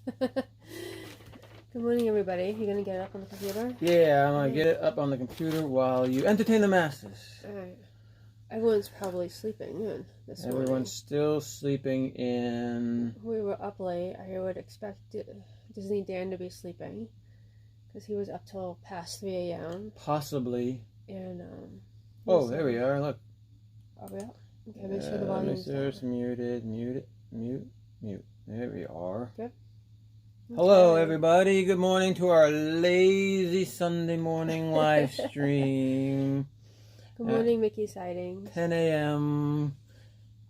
Good morning, everybody. You gonna get it up on the computer? Yeah, I'm gonna get it up on the computer while you entertain the masses. Alright. Everyone's probably sleeping in this morning. Everyone's still sleeping in... We were up late. I would expect Disney Dan to be sleeping. Because he was up till past 3 a.m. Possibly. And, oh, there we are. Look. Are we up? Okay, make sure the volume's down. It's muted. Mute. There we are. Good. Hello, everybody. Good morning to our lazy Sunday morning live stream. Good morning, Mickey Sightings. 10 a.m.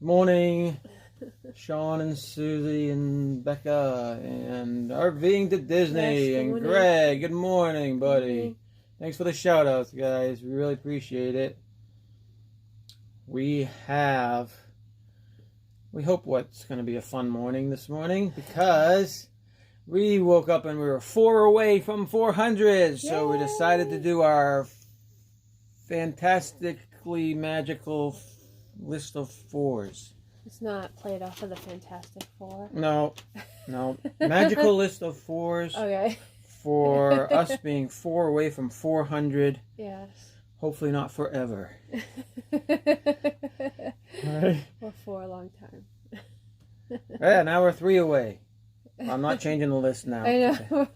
Morning. Sean and Susie and Becca and RVing to Disney. Yes, and morning. Greg. Good morning, buddy. Good morning. Thanks for the shout outs, guys. We really appreciate it. We hope what's going to be a fun morning this morning because we woke up and we were 4 away from 400. So we decided to do our fantastically magical list of 4's. It's not played off of the Fantastic Four. No. Magical list of 4's. Okay. For us being 4 away from 400. Yes. Hopefully not forever. Right. Or for a long time. Yeah, now we're 3 away. I'm not changing the list now. I know.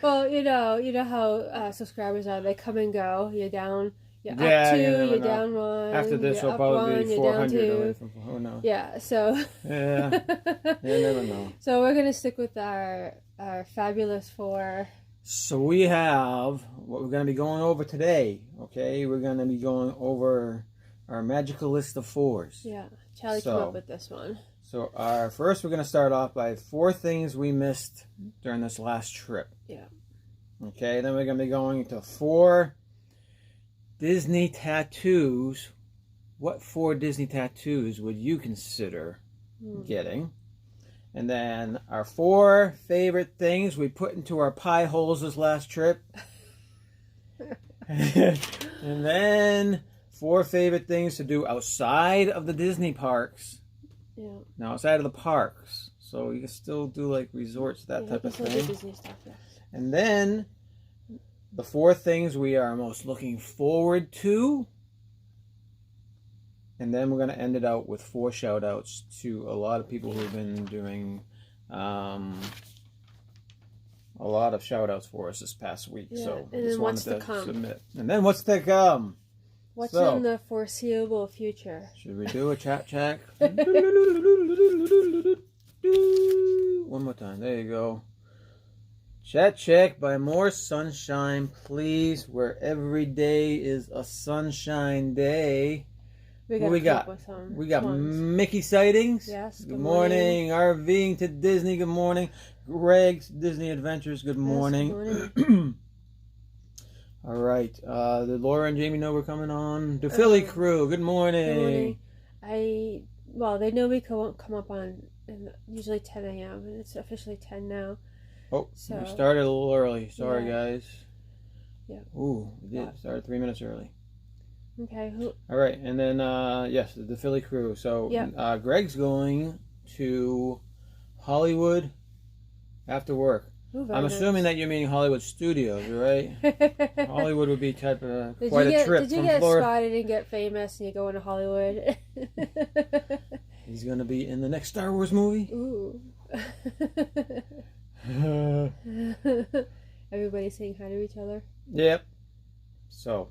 Well, you know how subscribers are. They come and go. You're down. You're up 2. You're down 1. After this, we'll probably be 400 away from. Who knows? Yeah. So. Yeah. You never know. So we're gonna stick with our fabulous 4. So we have what we're going to be going over today. Okay, we're going to be going over our magical list of 4's. Yeah, Charlie came up with this one. So first, we're going to start off by 4 things we missed during this last trip. Yeah. Okay, then we're going to be going to 4 Disney tattoos. What 4 Disney tattoos would you consider getting? And then our 4 favorite things we put into our pie holes this last trip. And then 4 favorite things to do outside of the Disney parks. Yeah. Now, outside of the parks. So you can still do like resorts, that type of thing. Disney stuff, yeah. And then the 4 things we are most looking forward to. And then we're going to end it out with 4 shout-outs to a lot of people who've been doing a lot of shout-outs for us this past week. Yeah. So and then what's to come? Submit. And then what's to come? What's in the foreseeable future? Should we do a chat check? One more time. There you go. Chat check by More Sunshine, please, where every day is a sunshine day. What we got? We got Mickey Sightings. Yes. Good morning. RVing to Disney. Good morning. Greg's Disney Adventures. Good morning. Yes, good morning. All right. Did Laura and Jamie know we're coming on? The Philly crew. Good morning. Good morning. They know we come up on usually 10 a.m. and it's officially 10 now. Oh, so we started a little early. Sorry, guys. Yeah. Ooh, we did. Started 3 minutes early. Okay. All right, and then yes, the Philly crew. So Greg's going to Hollywood after work. Ooh, I'm assuming that you're meaning Hollywood Studios, right? Hollywood would be quite a trip from Florida. Did you get spotted and get famous and you go into Hollywood? He's going to be in the next Star Wars movie. Ooh. Everybody's saying hi to each other. Yep. So,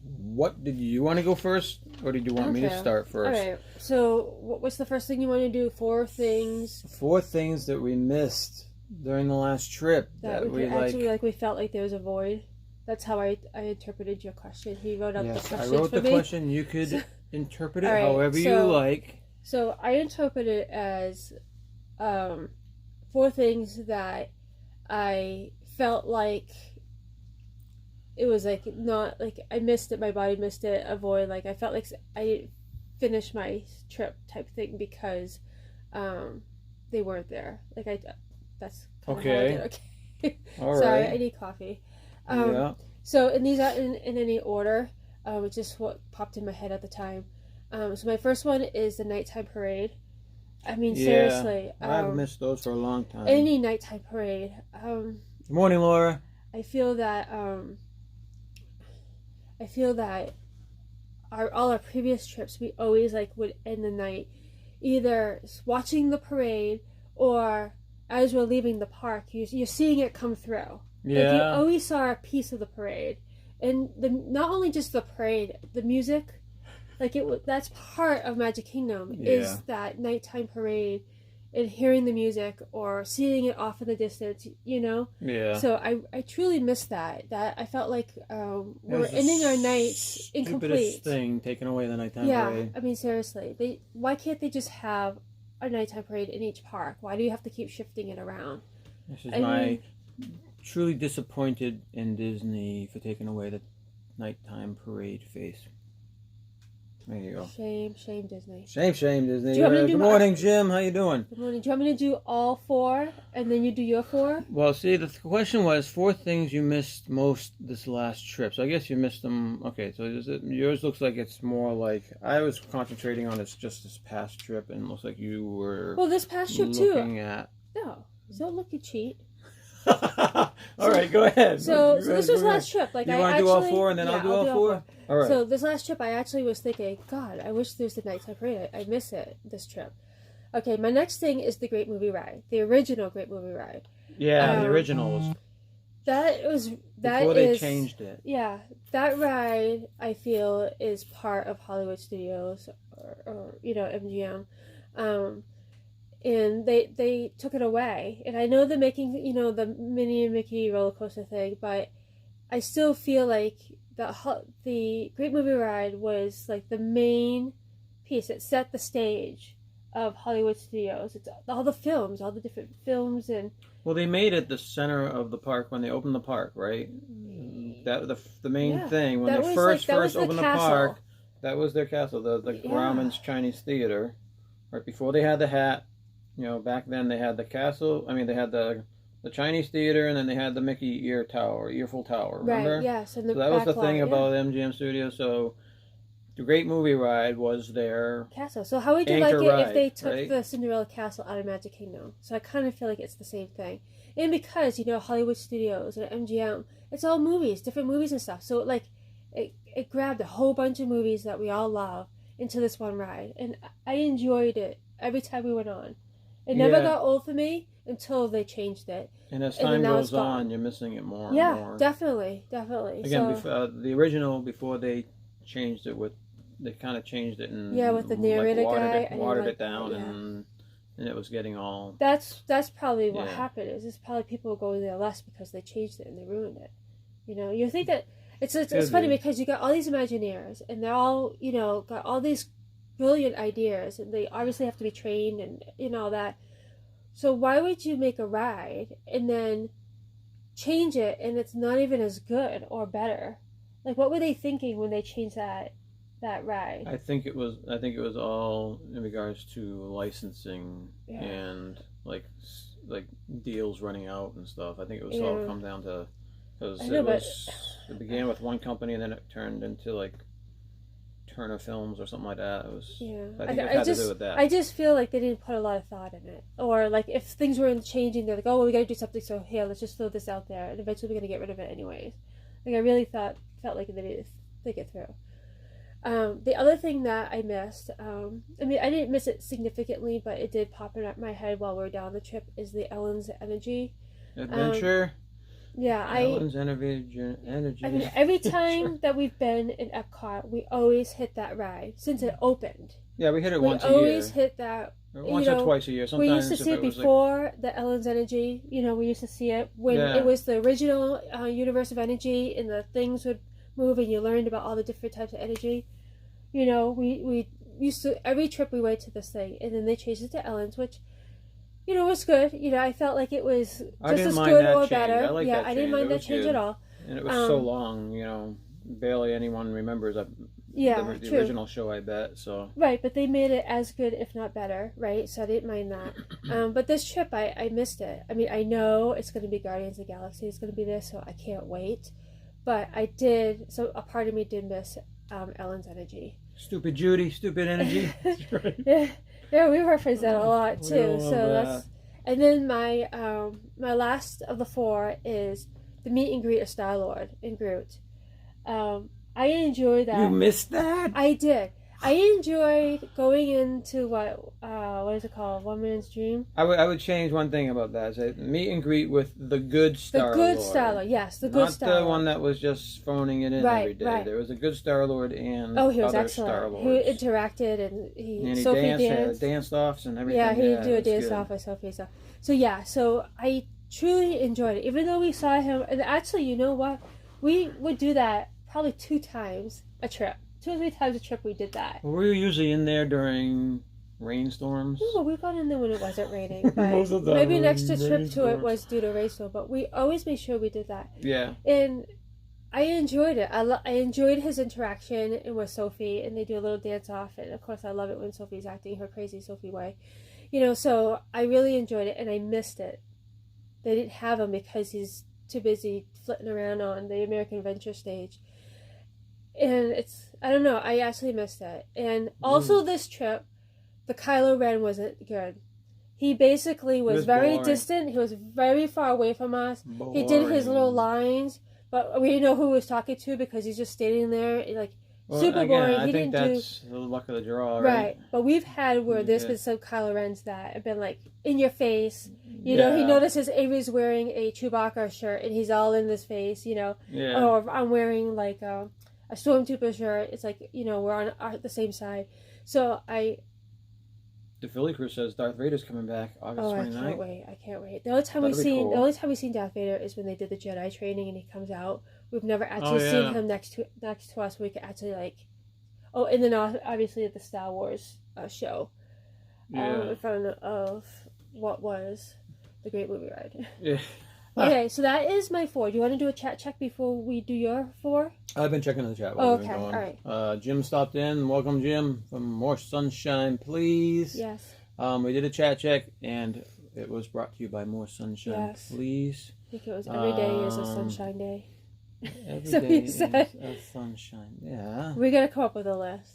what did you want to go first, or did you want me to start first? All right. So, what's the first thing you want to do? 4 things. 4 things that we missed during the last trip that we actually we felt like there was a void. That's how I interpreted your question. He wrote out the question. I wrote the question. You could interpret it however you like. So I interpret it as 4 things that I felt like it was like not like I missed it. My body missed it. A void. Like I felt like I didn't finish my trip type thing because they weren't there. Like that's kind of how I did. Okay. All Sorry, right. I need coffee. So, and these are in any order. It's just what popped in my head at the time. So my first one is the nighttime parade. I mean, Yeah, seriously. I've missed those for a long time. Any nighttime parade. Good morning, Laura. I feel that all our previous trips, we always like would end the night either watching the parade or as we're leaving the park, you're seeing it come through. Yeah. Like you always saw a piece of the parade, and not only just the parade, the music, like that's part of Magic Kingdom is that nighttime parade. And hearing the music or seeing it off in the distance, you know? Yeah. So I truly miss that. That I felt like we were ending our nights incomplete. Stupidest thing, taking away the nighttime parade. I mean, seriously. Why can't they just have a nighttime parade in each park? Why do you have to keep shifting it around? This is truly disappointed in Disney for taking away the nighttime parade face. There you go. Shame Disney. Shame Disney. Good morning, Jim. How you doing? Good morning. Do you want me to do all 4 and then you do your 4? Well, see, the question was 4 things you missed most this last trip. So I guess you missed them. Okay, so yours looks like it's more like I was concentrating on this past trip, and it looks like you were. Well, this past trip looking at. No, don't look at cheat. All right, go ahead. So this was last trip. Like, you want to do all 4 and then I'll do all 4? All right. So this last trip, I actually was thinking, God, I wish there's a nighttime parade. I miss it this trip. Okay, my next thing is the Great Movie Ride, the original Great Movie Ride. Yeah, the originals. Before they changed it. Yeah, that ride I feel is part of Hollywood Studios or MGM. And they took it away. And I know they're making, the Minnie and Mickey roller coaster thing, but I still feel like the Great Movie Ride was like the main piece. It set the stage of Hollywood Studios. It's all the different films and. Well, they made it the center of the park when they opened the park, right? That the main thing when they first opened the park. That was their castle, the Grauman's Chinese Theater, right before they had the hat. Back then they had the castle. I mean, they had the Chinese Theater, and then they had the Mickey Earful Tower. Remember? Right. Yes. And so that was the thing about MGM Studios. So the Great Movie Ride was their castle. So how would you like it if they took right? the Cinderella Castle out of Magic Kingdom? So I kind of feel like it's the same thing. And because Hollywood Studios and MGM, it's all movies, different movies and stuff. So it grabbed a whole bunch of movies that we all love into this one ride, and I enjoyed it every time we went on. It never got old for me until they changed it. And as time goes on, you're missing it more and more. Yeah, definitely. Again, the original, before they changed it they kind of changed it and with the narrator guy, watered it down, and it was getting all. That's probably what happened. Is probably people were going there less because they changed it and they ruined it. You think that it's funny because you got all these Imagineers and they're all got all these brilliant ideas, and they obviously have to be trained and all that. So why would you make a ride and then change it and it's not even as good or better? Like, what were they thinking when they changed that ride? I think it was all in regards to licensing and like deals running out and stuff. I think it was all come down to because it began with one company and then it turned into like Turner Films or something like that. It was. I think it had to do with that. I just feel like they didn't put a lot of thought in it, or like if things weren't changing, they're like, oh, well, we got to do something. So here, let's just throw this out there, and eventually we're gonna get rid of it anyways. Like I really felt like they didn't think it through. The other thing that I missed, I mean, I didn't miss it significantly, but it did pop in my head while we were down the trip. Is the Ellen's Energy Adventure? Ellen's Energy. I mean, every time that we've been in Epcot, we always hit that ride since it opened. Yeah, we hit it once a year. We always hit that. Once or twice a year. Sometimes we used to see it before the Ellen's Energy. We used to see it when it was the original Universe of Energy, and the things would move, and you learned about all the different types of energy. We used to every trip we went to this thing, and then they changed it to Ellen's, which. Was good. I felt like it was just as good or better. I like that I didn't mind that change at all. And it was so long, barely anyone remembers the original show, I bet. So right, but they made it as good, if not better, right? So I didn't mind that. But this trip, I missed it. I mean, I know it's going to be Guardians of the Galaxy. It's going to be this, so I can't wait. But I did. So a part of me did miss Ellen's Energy. Stupid Judy, stupid energy. Yeah. Yeah, we reference that a lot We too. love So that. that's, and then my last of the 4 is the meet and greet of Star Lord and Groot. I enjoy that. You missed that? I did. I enjoy going into what is it called? One Man's Dream. I would change one thing about that. Say meet and greet with the good Star The good Lord. Star Lord, yes, the good Not Star Lord. the one that was just phoning it in Right, every day. right. There was a good Star Lord and He was other excellent. Star Lords. He interacted and he Sophie danced. Danced offs and everything. Yeah, he did do a it was dance good. off with Sophie. So I truly enjoyed it. Even though we saw him, and actually, you know what? We would do that probably 2 times a trip. 2 or 3 times a trip we did that. Well, we were usually in there during rainstorms. No, we got in there when it wasn't raining. But Most of the time maybe it an was extra trip to it rainstorms. was due to rainstorm. But we always made sure we did that. Yeah. And I enjoyed it. I enjoyed his interaction and with Sophie, and they do a little dance off. And of course, I love it when Sophie's acting her crazy Sophie way. You know, so I really enjoyed it, and I missed it. They didn't have him because he's too busy flitting around on the American Adventure stage. And I don't know, I actually missed it. And also this trip, the Kylo Ren wasn't good. He basically was very boring. distant. He was very far away from us. Boring. He did his little lines, but we didn't know who he was talking to because he's just standing there, like, super boring. I He think didn't that's the luck of the draw, right. But we've had where there's Yeah. been some Kylo Rens that have been like in your face. You know, he notices Avery's wearing a Chewbacca shirt and he's all in his face. You know, Yeah. or I'm wearing like a Stormtrooper shirt. It's like, you know, we're on the same side. So The Philly crew says Darth Vader's coming back August 29th. I can't wait. The only time we've seen Darth Vader is when they did the Jedi training and he comes out. We've never actually seen him next to us. We could actually like, and then obviously at the Star Wars show, in front of what was the Great Movie Ride. Yeah. Okay, so that is my 4. Do you want to do a chat check before we do your 4? I've been checking the chat while we've been Okay, going. all right. Jim stopped in. Welcome, Jim, from More Sunshine, Please. Yes. We did a chat check, and it was brought to you by More Sunshine, Yes. Please. I think it was every day is a sunshine day. Every So day he is said. a sunshine. Yeah. We're going to come up with a list.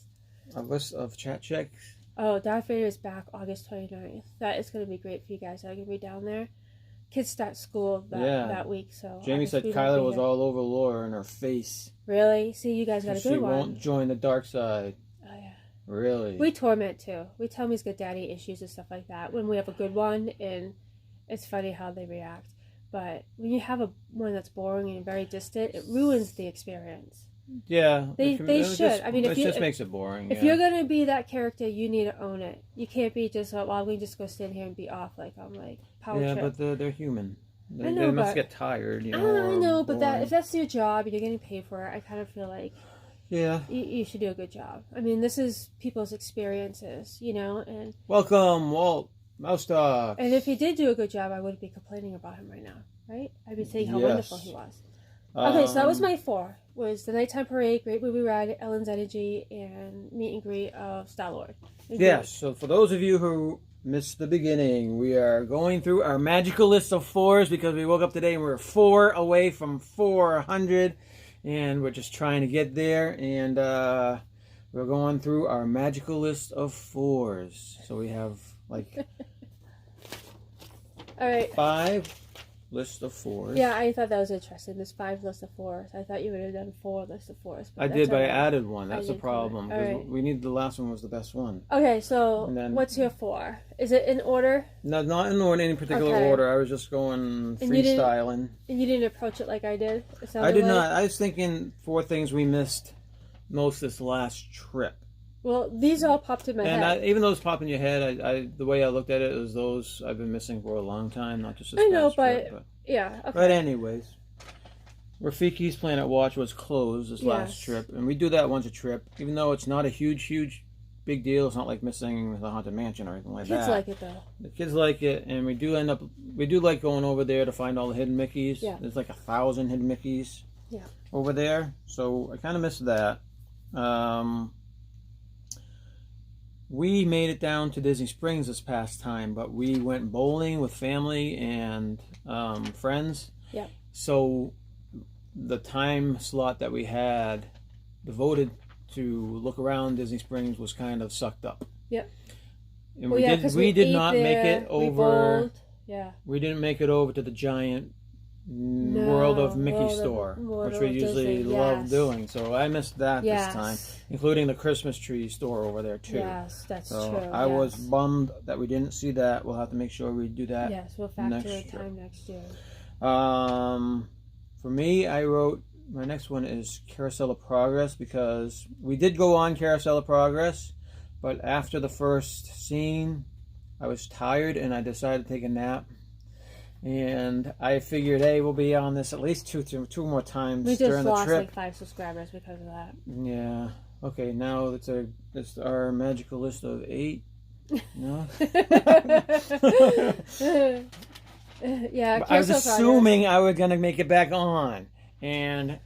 A list of chat checks. Oh, Darth Vader is back August 29th. That is going to be great for you guys. I'm going to be down there. Kids start school that week, so... Jamie said Kyla was all over Laura in her face. Really? See, you guys got a good one. She won't join the dark side. Oh, yeah. Really? We torment, too. We tell him he's got daddy issues and stuff like that when we have a good one, and it's funny how they react. But when you have one that's boring and very distant, it ruins the experience. Yeah. They should. I mean, it just makes it boring. If you're going to be that character, you need to own it. You can't be just, well, we just go stand here and be off like I'm like power trip. Yeah, but they're human. I know, they must but get tired, you know. I know, but boring. if that's your job and you're getting paid for it, I kind of feel like you should do a good job. I mean, this is people's experiences, you know. And welcome, Walt Mouse Talk. And if he did do a good job, I wouldn't be complaining about him right now, right? I'd be saying how wonderful he was. Okay, so that was my 4. Was the Nighttime Parade, Great Movie Ride, Ellen's Energy, and Meet and Greet of Star-Lord. Yes, so for those of you who missed the beginning, we are going through our magical list of 4s because we woke up today and we're 4 away from 400, and we're just trying to get there, and we're going through our magical list of 4s. So we have like all right. 5 list of 4s. Yeah, I thought that was interesting. There's 5 lists of 4s. I thought you would have done 4 lists of 4s. I did, but I added one. That's the problem. Right. We needed the last one was the best one. Okay, so then, what's your 4? Is it in order? No, not in any particular order. I was just going freestyling. And you didn't approach it like I did? I did not. I was thinking 4 things we missed most this last trip. Well, these all popped in my head. And even those pop in your head, the way I looked at it is those I've been missing for a long time, not just this past trip. Yeah, okay. But anyways, Rafiki's Planet Watch was closed this last trip, and we do that once a trip, even though it's not a huge big deal. It's not like missing the Haunted Mansion or anything like that. Kids like it though. The kids like it, and we do like going over there to find all the hidden Mickeys. Yeah. There's like 1,000 hidden Mickeys. Yeah. Over there, so I kind of missed that. We made it down to Disney Springs this past time, but we went bowling with family and friends. Yeah. So the time slot that we had devoted to look around Disney Springs was kind of sucked up. Yep. And Well, yeah, because we did ate not there, make it we over. bowled. Yeah. We didn't make it over to the giant World of Mickey store, which we usually love doing. So I missed that this time, including the Christmas tree store over there too. Yes, that's so true. I was bummed that we didn't see that. We'll have to make sure we do that. Yes, we'll factor in time next year. For me, I wrote my next one is Carousel of Progress, because we did go on Carousel of Progress, but after the first scene, I was tired and I decided to take a nap. And I figured, hey, we'll be on this at least two more times during the trip. We just lost like 5 subscribers because of that. Yeah. Okay, now it's our magical list of 8. No. Yeah. I was assuming I was gonna make it back on, and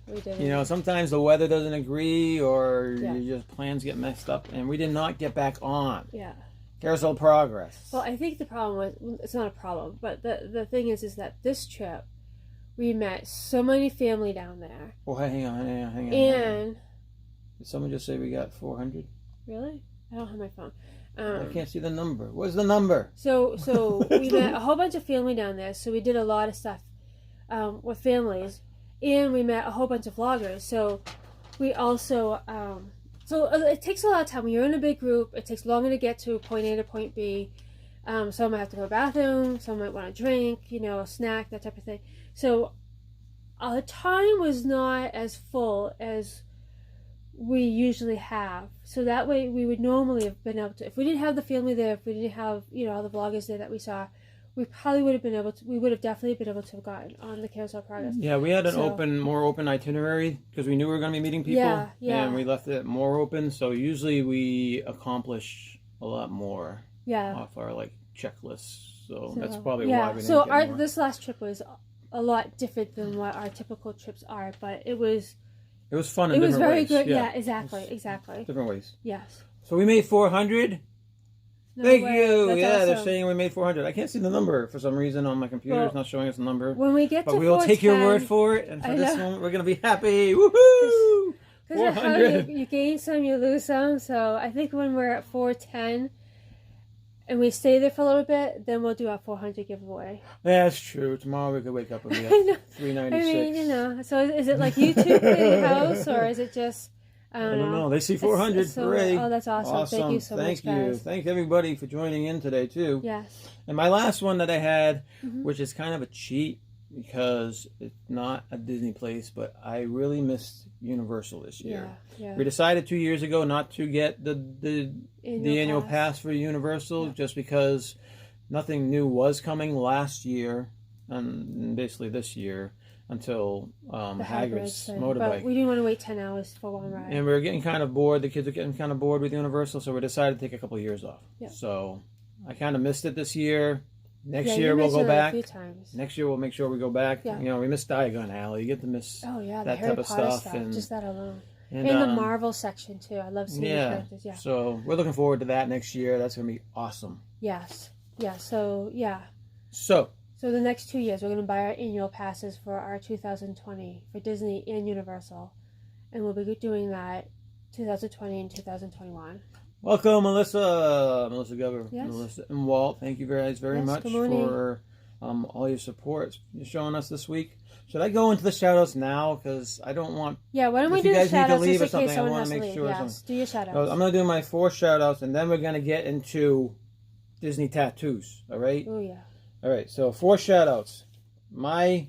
sometimes the weather doesn't agree, or your plans get messed up, and we did not get back on. Yeah. Carousel of Progress. Well, I think the problem was, it's not a problem, but the thing is that this trip, we met so many family down there. Well, hang on. And did someone just say we got 400? Really? I don't have my phone. I can't see the number. What's the number? So we met a whole bunch of family down there. So we did a lot of stuff with families, and we met a whole bunch of vloggers. So we also. So it takes a lot of time. When you're in a big group, it takes longer to get to point A to point B. Some might have to go to the bathroom. Some might want to drink, a snack, that type of thing. So our time was not as full as we usually have. So that way we would normally have been able to, if we didn't have the family there, if we didn't have, all the vloggers there that we saw, we probably would have been able to, we would have definitely been able to have gotten on the Carousel of Progress. Yeah, we had an more open itinerary, because we knew we were going to be meeting people. Yeah. And we left it more open, so usually we accomplish a lot more off our checklists. So that's probably why we didn't get more. This last trip was a lot different than what our typical trips are, but it was fun in different ways. It was very good. Yeah, exactly. Different ways. Yes. So we made 400. No Thank way. you. That's awesome. They're awesome. saying we made 400. I can't see the number for some reason on my computer. It's not showing us the number. When we get but we will take your word for it, and for this one, we're gonna be happy. Woohoo! 400. You gain some, you lose some. So I think when we're at 410, and we stay there for a little bit, then we'll do our 400 giveaway. That's true. Tomorrow we could wake up and be at 396. I mean, So is it like YouTube in the house, or is it just? I don't know. They see 400. Hooray. Oh, that's awesome. Thank you so much, guys. Thank everybody for joining in today, too. Yes. And my last one that I had, which is kind of a cheat, because it's not a Disney place, but I really missed Universal this year. Yeah. We decided 2 years ago not to get the annual pass for Universal, just because nothing new was coming last year, and basically this year, until Hagrid's motorbike. But we didn't want to wait 10 hours for one ride. And we were getting kind of bored. The kids are getting kind of bored with Universal, so we decided to take a couple of years off. Yep. So I kind of missed it this year. Next year we'll go back. A few times. Next year we'll make sure we go back. Yeah. We missed Diagon Alley. You get to miss that Harry type of Potter stuff. And just that alone. And the Marvel section too. I love seeing the characters. Yeah. So we're looking forward to that next year. That's going to be awesome. Yes. Yeah. So yeah. So the next 2 years, we're going to buy our annual passes for our 2020 for Disney and Universal. And we'll be doing that 2020 and 2021. Welcome, Melissa Gover, yes. Melissa and Walt. Thank you guys very much for all your support you're showing us this week. Should I go into the shout-outs now? Because I don't want... Yeah, why don't we do the shout-outs just in case someone has to leave? Yes, do your shout-outs. So I'm going to do my 4 shout-outs, and then we're going to get into Disney tattoos, all right? Oh, yeah. All right, so 4 shout-outs. My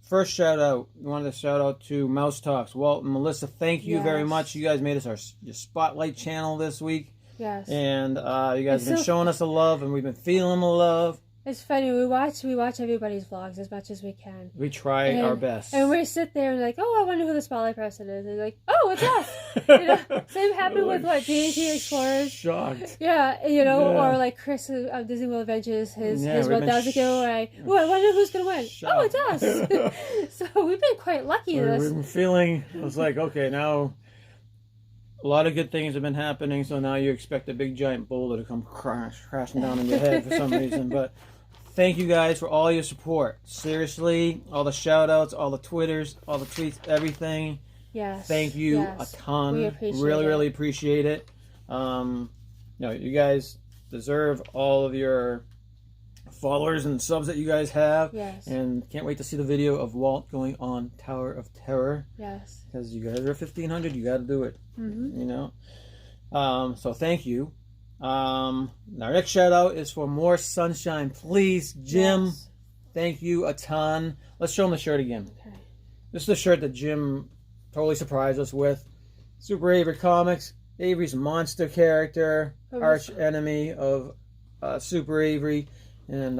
first shout-out, we wanted to shout out to Mouse Talks. Walt and Melissa, thank you very much. You guys made us your spotlight channel this week. Yes. And you guys have been showing us the love, and we've been feeling the love. It's funny. We watch everybody's vlogs as much as we can. We try our best. And we sit there and like, oh, I wonder who the spotlight person is. And like, oh, it's us. Same happened with D&T Explorers. Shocked. Yeah, or like Chris of Disney World Adventures, his 1,000 giveaway. I wonder who's gonna win. Shocked. Oh, it's us. So we've been quite lucky. We've been feeling. I was like, okay, now. A lot of good things have been happening, so now you expect a big giant boulder to come crashing down on your head for some reason. But thank you guys for all your support. Seriously, all the shout-outs, all the Twitters, all the tweets, everything. Yes. Thank you a ton. We appreciate really appreciate it. You guys deserve all of your followers and subs that you guys have. Yes. And can't wait to see the video of Walt going on Tower of Terror. Yes. Because you guys are 1,500, you got to do it. Mm-hmm. You know. So thank you. Our next shout out is for More Sunshine, please, Jim. Yes. Thank you a ton. Let's show him the shirt again. Okay. This is the shirt that Jim totally surprised us with. Super Avery Comics. Avery's monster character, arch enemy of Super Avery and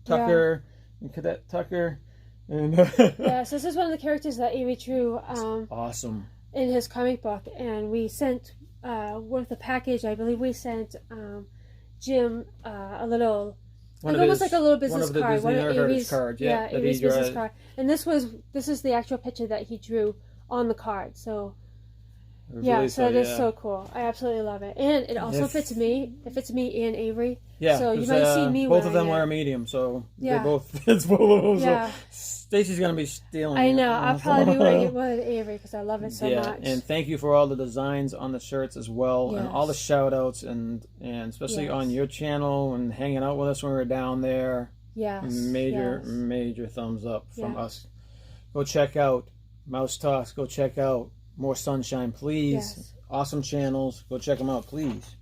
Tucker and Cadet Tucker. And yes, this is one of the characters that Avery drew. Awesome. In his comic book, and we sent with the package. I believe we sent Jim a little. It's almost like a little business card. One of Avery's cards. Yeah, Avery's business card. And this is the actual picture that he drew on the card. So. Yeah, so it is so cool. I absolutely love it, and it also fits me. It fits me and Avery. Yeah, so you might see me. Both of them wear a medium, so yeah. they both fits both of them. Yeah. So Stacy's gonna be stealing. I know. I'll probably be wearing it with Avery because I love it so much. And thank you for all the designs on the shirts as well, and all the shout outs, and especially on your channel and hanging out with us when we were down there. Yes. Major thumbs up from us. Go check out Mouse Talks. Go check out More Sunshine, please. Yes. Awesome channels. Go check them out, please.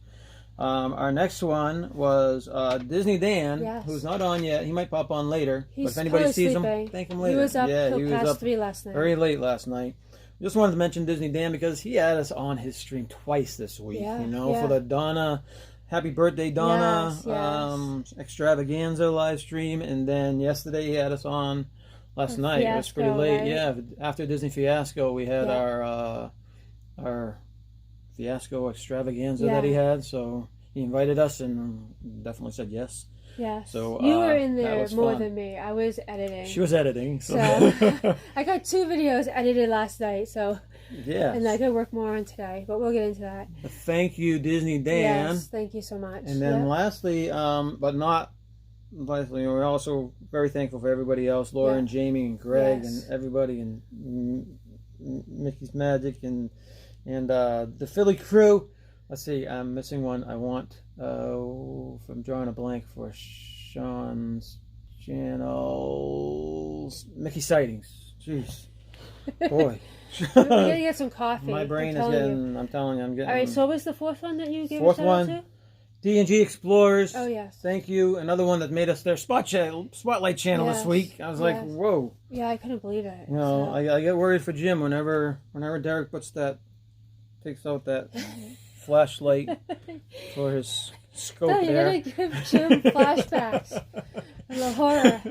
Our next one was Disney Dan, who's not on yet. He might pop on later. But if anybody sees him, thank him later. He was up till past 3 last night. Very late last night. Just wanted to mention Disney Dan because he had us on his stream twice this week. For the Donna, Happy Birthday Donna extravaganza live stream, and then yesterday he had us on. Last night it was pretty late, right? Yeah. After Disney Fiasco, we had our Fiasco extravaganza that he had. So he invited us, and definitely said yes. Yeah. So you were in there more than me. I was editing. She was editing. So I got 2 videos edited last night. So yeah, and I got to work more on today, but we'll get into that. Thank you, Disney Dan. Yes, thank you so much. And then lastly, but not. We're also very thankful for everybody else, Laura and Jamie and Greg and everybody, and Mickey's Magic and the Philly crew. Let's see, I'm missing one. I want I'm drawing a blank for Sean's channels. Mickey Sightings. Jeez, boy. We gotta get some coffee. My brain is getting. I'm telling you, I'm getting. All right. So what was the 4th one that you gave? Fourth one. To? D&G Explorers. Oh, yes. Thank you. Another one that made us their spotlight channel this week. I was like, whoa. Yeah, I couldn't believe it. You know, I get worried for Jim whenever Derek takes out that flashlight for his scope there. You're going to give Jim flashbacks. The horror.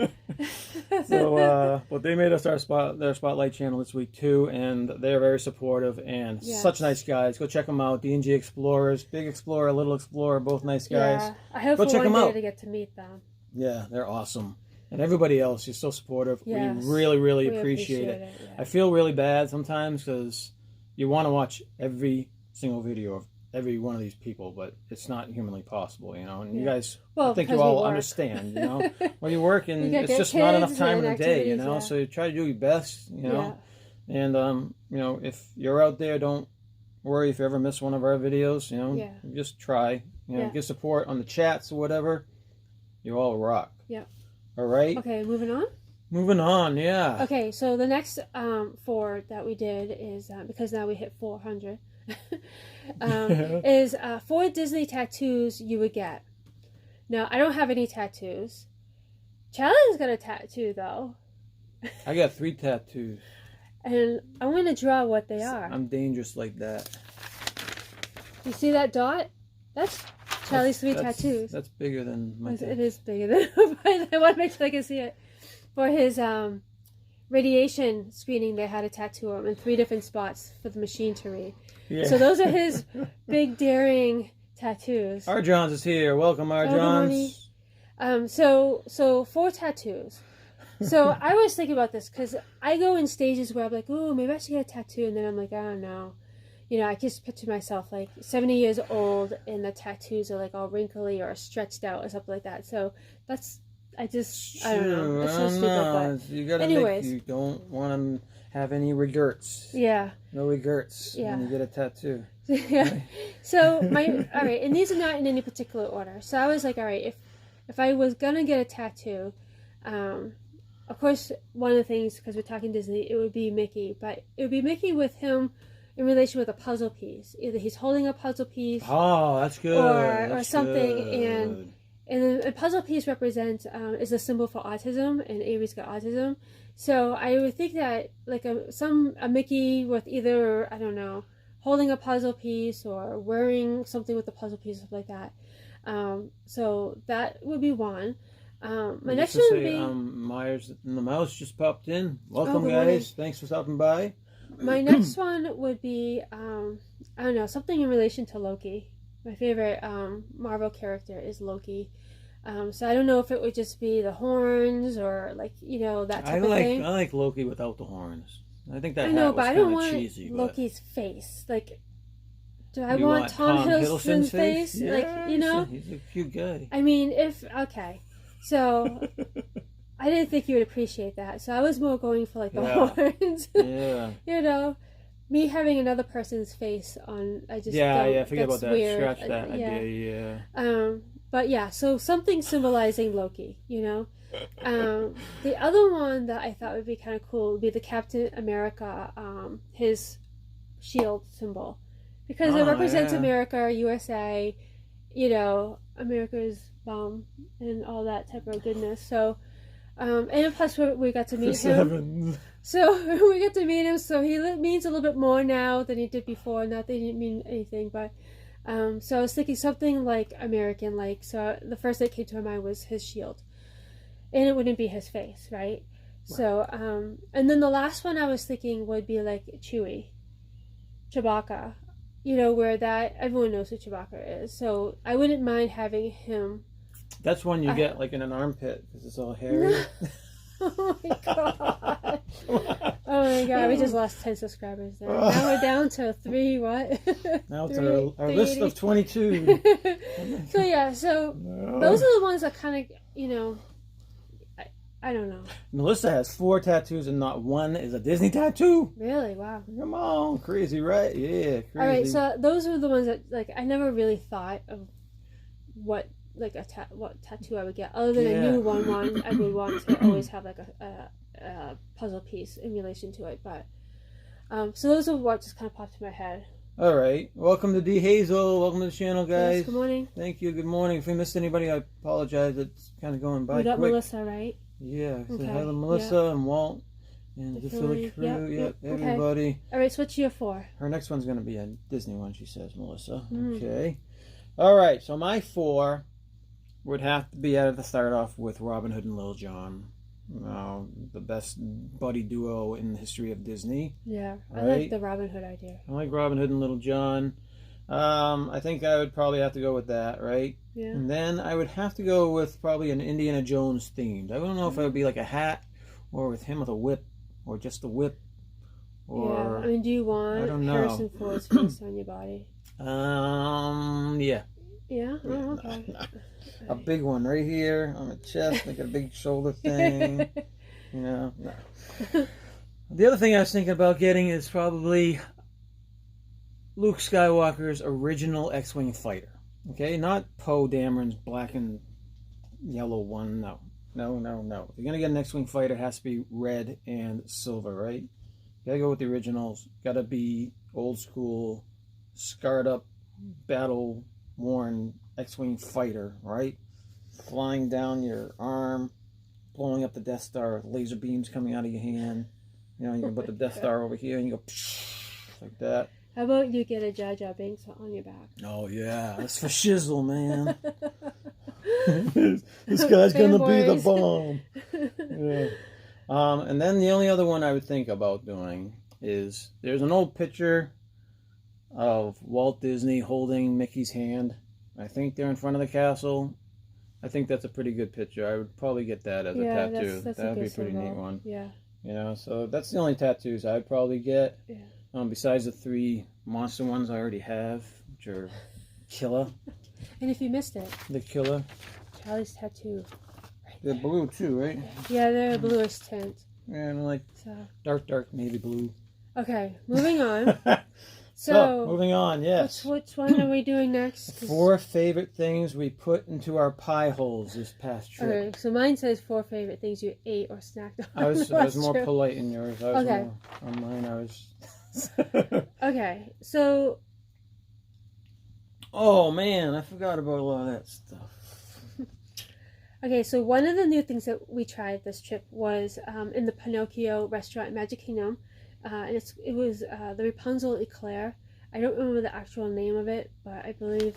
So, but they made us their spotlight channel this week too, and they're very supportive and such nice guys. Go check them out. D&G Explorers, Big Explorer, Little Explorer, both nice guys. Yeah, I hope go for check one them day out. to get to meet them. Yeah, they're awesome. And everybody else is so supportive. Yes. We really appreciate it. Yeah. I feel really bad sometimes because you want to watch every single video of every one of these people, but it's not humanly possible, you know. And you guys, I think you all understand, you know. Well, you work and it's just not enough time in the day, you know. So you try to do your best, you know. And you know, if you're out there, don't worry if you ever miss one of our videos, you know. Just try, you know, get support on the chats or whatever. You all rock. Yeah. All right. Okay, moving on. Moving on, yeah. Okay, so the next 4 that we did is because now we hit 400. Is 4 Disney tattoos you would get. Now, I don't have any tattoos. Charlie's got a tattoo, though. I got 3 tattoos. And I'm going to draw what they are. I'm dangerous like that. You see that dot? That's Charlie's 3 tattoos. That's bigger than my tattoo. It is bigger than mine. I want to make sure I can see it. For his radiation screening, they had a tattoo of him in 3 different spots for the machine to read. Yeah. So those are his big, daring tattoos. Arjons is here. Welcome, Arjons. So 4 tattoos. So I was thinking about this because I go in stages where I'm like, oh, maybe I should get a tattoo. And then I'm like, I don't know. You know, I just picture myself like 70 years old and the tattoos are like all wrinkly or stretched out or something like that. So I don't know. It's so stupid. But you gotta you don't want to have any regrets. Yeah. No regrets when you get a tattoo. Yeah. So all right, and these are not in any particular order. So I was like, all right, if I was gonna get a tattoo, of course, one of the things, because we're talking Disney, it would be Mickey, but it would be Mickey with him in relation with a puzzle piece. Either he's holding a puzzle piece, Oh, that's good. or something, good. and a puzzle piece represents is a symbol for autism, and Avery's got autism. So I would think that like a Mickey with either, I don't know, holding a puzzle piece or wearing something with a puzzle piece, stuff like that. So that would be one. My next one would be Myers and the Mouse just popped in. Welcome, good guys. morning. Thanks for stopping by. My next one would be I don't know, something in relation to Loki. My favorite Marvel character is Loki. So I don't know if it would just be the horns or like, that type of thing. I like Loki without the horns. I think that I know, hat was but I don't want cheesy, Loki's face. Like, do I You want want Tom Tom Hiddleston's Hiddleston's face? face? Like, He's a cute guy. I mean, okay. So I didn't think you would appreciate that. So I was more going for like the horns. Yeah. Me having another person's face on, I just forget about that. Weird. Scratch that idea. But yeah, so something symbolizing Loki, The other one that I thought would be kind of cool would be the Captain America, his shield symbol, because it represents America, USA, America's bomb and all that type of goodness. So, and plus we got to meet him. So we got to meet him. So he means a little bit more now than he did before. Not that he didn't mean anything, but so I was thinking something like American, like, so the first that came to my mind was his shield, and it wouldn't be his face, right? So and then the last one I was thinking would be like Chewbacca, where that everyone knows who Chewbacca is. So I wouldn't mind having him. That's one you get like in an armpit because it's all hairy. Oh my god! Oh my god! We just lost 10 subscribers there. Now we're down to 3. What? Now it's our list of 22. So yeah, those are the ones that kind of I don't know. Melissa has 4 tattoos and not one is a Disney tattoo. Really? Wow. Come on, crazy, right? Yeah, crazy. All right, so those are the ones that like I never really thought of what tattoo I would get, other than I knew one I would want to always have like a puzzle piece in relation to it. But so those are what just kind of popped in my head. All right, welcome to D Hazel. Welcome to the channel, guys. Yes, good morning. Thank you. Good morning. If we missed anybody, I apologize. It's kind of going by We got quick. Melissa, right? Yeah. Okay. So hi to Melissa and Walt and the Philly crew. Yep, everybody. Okay. All right, so what's your 4? Her next one's going to be a Disney one, she says, Melissa. Mm. Okay. All right, so my 4 would have to be at the start off with Robin Hood and Little John. The best buddy duo in the history of Disney. Yeah, I right? like the Robin Hood idea. I like Robin Hood and Little John. I think I would probably have to go with that, right? Yeah. And then I would have to go with probably an Indiana Jones themed. I don't know if it would be like a hat or with him with a whip or just a whip. Or, yeah, I mean, do you want Harrison Ford's face on your body? Yeah. Yeah? Oh, okay. A big one right here on the chest, like a big shoulder thing. No. The other thing I was thinking about getting is probably Luke Skywalker's original X-Wing fighter. Okay, not Poe Dameron's black and yellow one. No. If you're going to get an X-Wing fighter, it has to be red and silver, right? You got to go with the originals. Got to be old school, scarred up, battle-worn X-Wing fighter, right? Flying down your arm, blowing up the Death Star with laser beams coming out of your hand. You can put the Death Star over here and you go like that. How about you get a Jar Jar Binks on your back? Oh yeah, that's for shizzle, man. This guy's gonna be the bomb. Yeah. And then the only other one I would think about doing is there's an old picture of Walt Disney holding Mickey's hand. I think they're in front of the castle. I think that's a pretty good picture. I would probably get that as a tattoo. That's that would be a pretty symbol. neat one. Yeah. So that's the only tattoos I'd probably get. Yeah. Besides the 3 monster ones I already have, which are Killer. And if you missed it, The Killer. Charlie's tattoo. Right They're blue too, right? Yeah, they're a bluish tint. Yeah, and like dark navy blue. Okay, moving on. So, moving on, yes. Which one are we doing next? 4 favorite things we put into our pie holes this past trip. Okay, so mine says 4 favorite things you ate or snacked on. I was more polite in yours. I was okay. more, on mine, I was... Okay, so... Oh, man, I forgot about a lot of that stuff. Okay, so one of the new things that we tried this trip was in the Pinocchio restaurant in Magic Kingdom. And it was the Rapunzel eclair. I don't remember the actual name of it, but I believe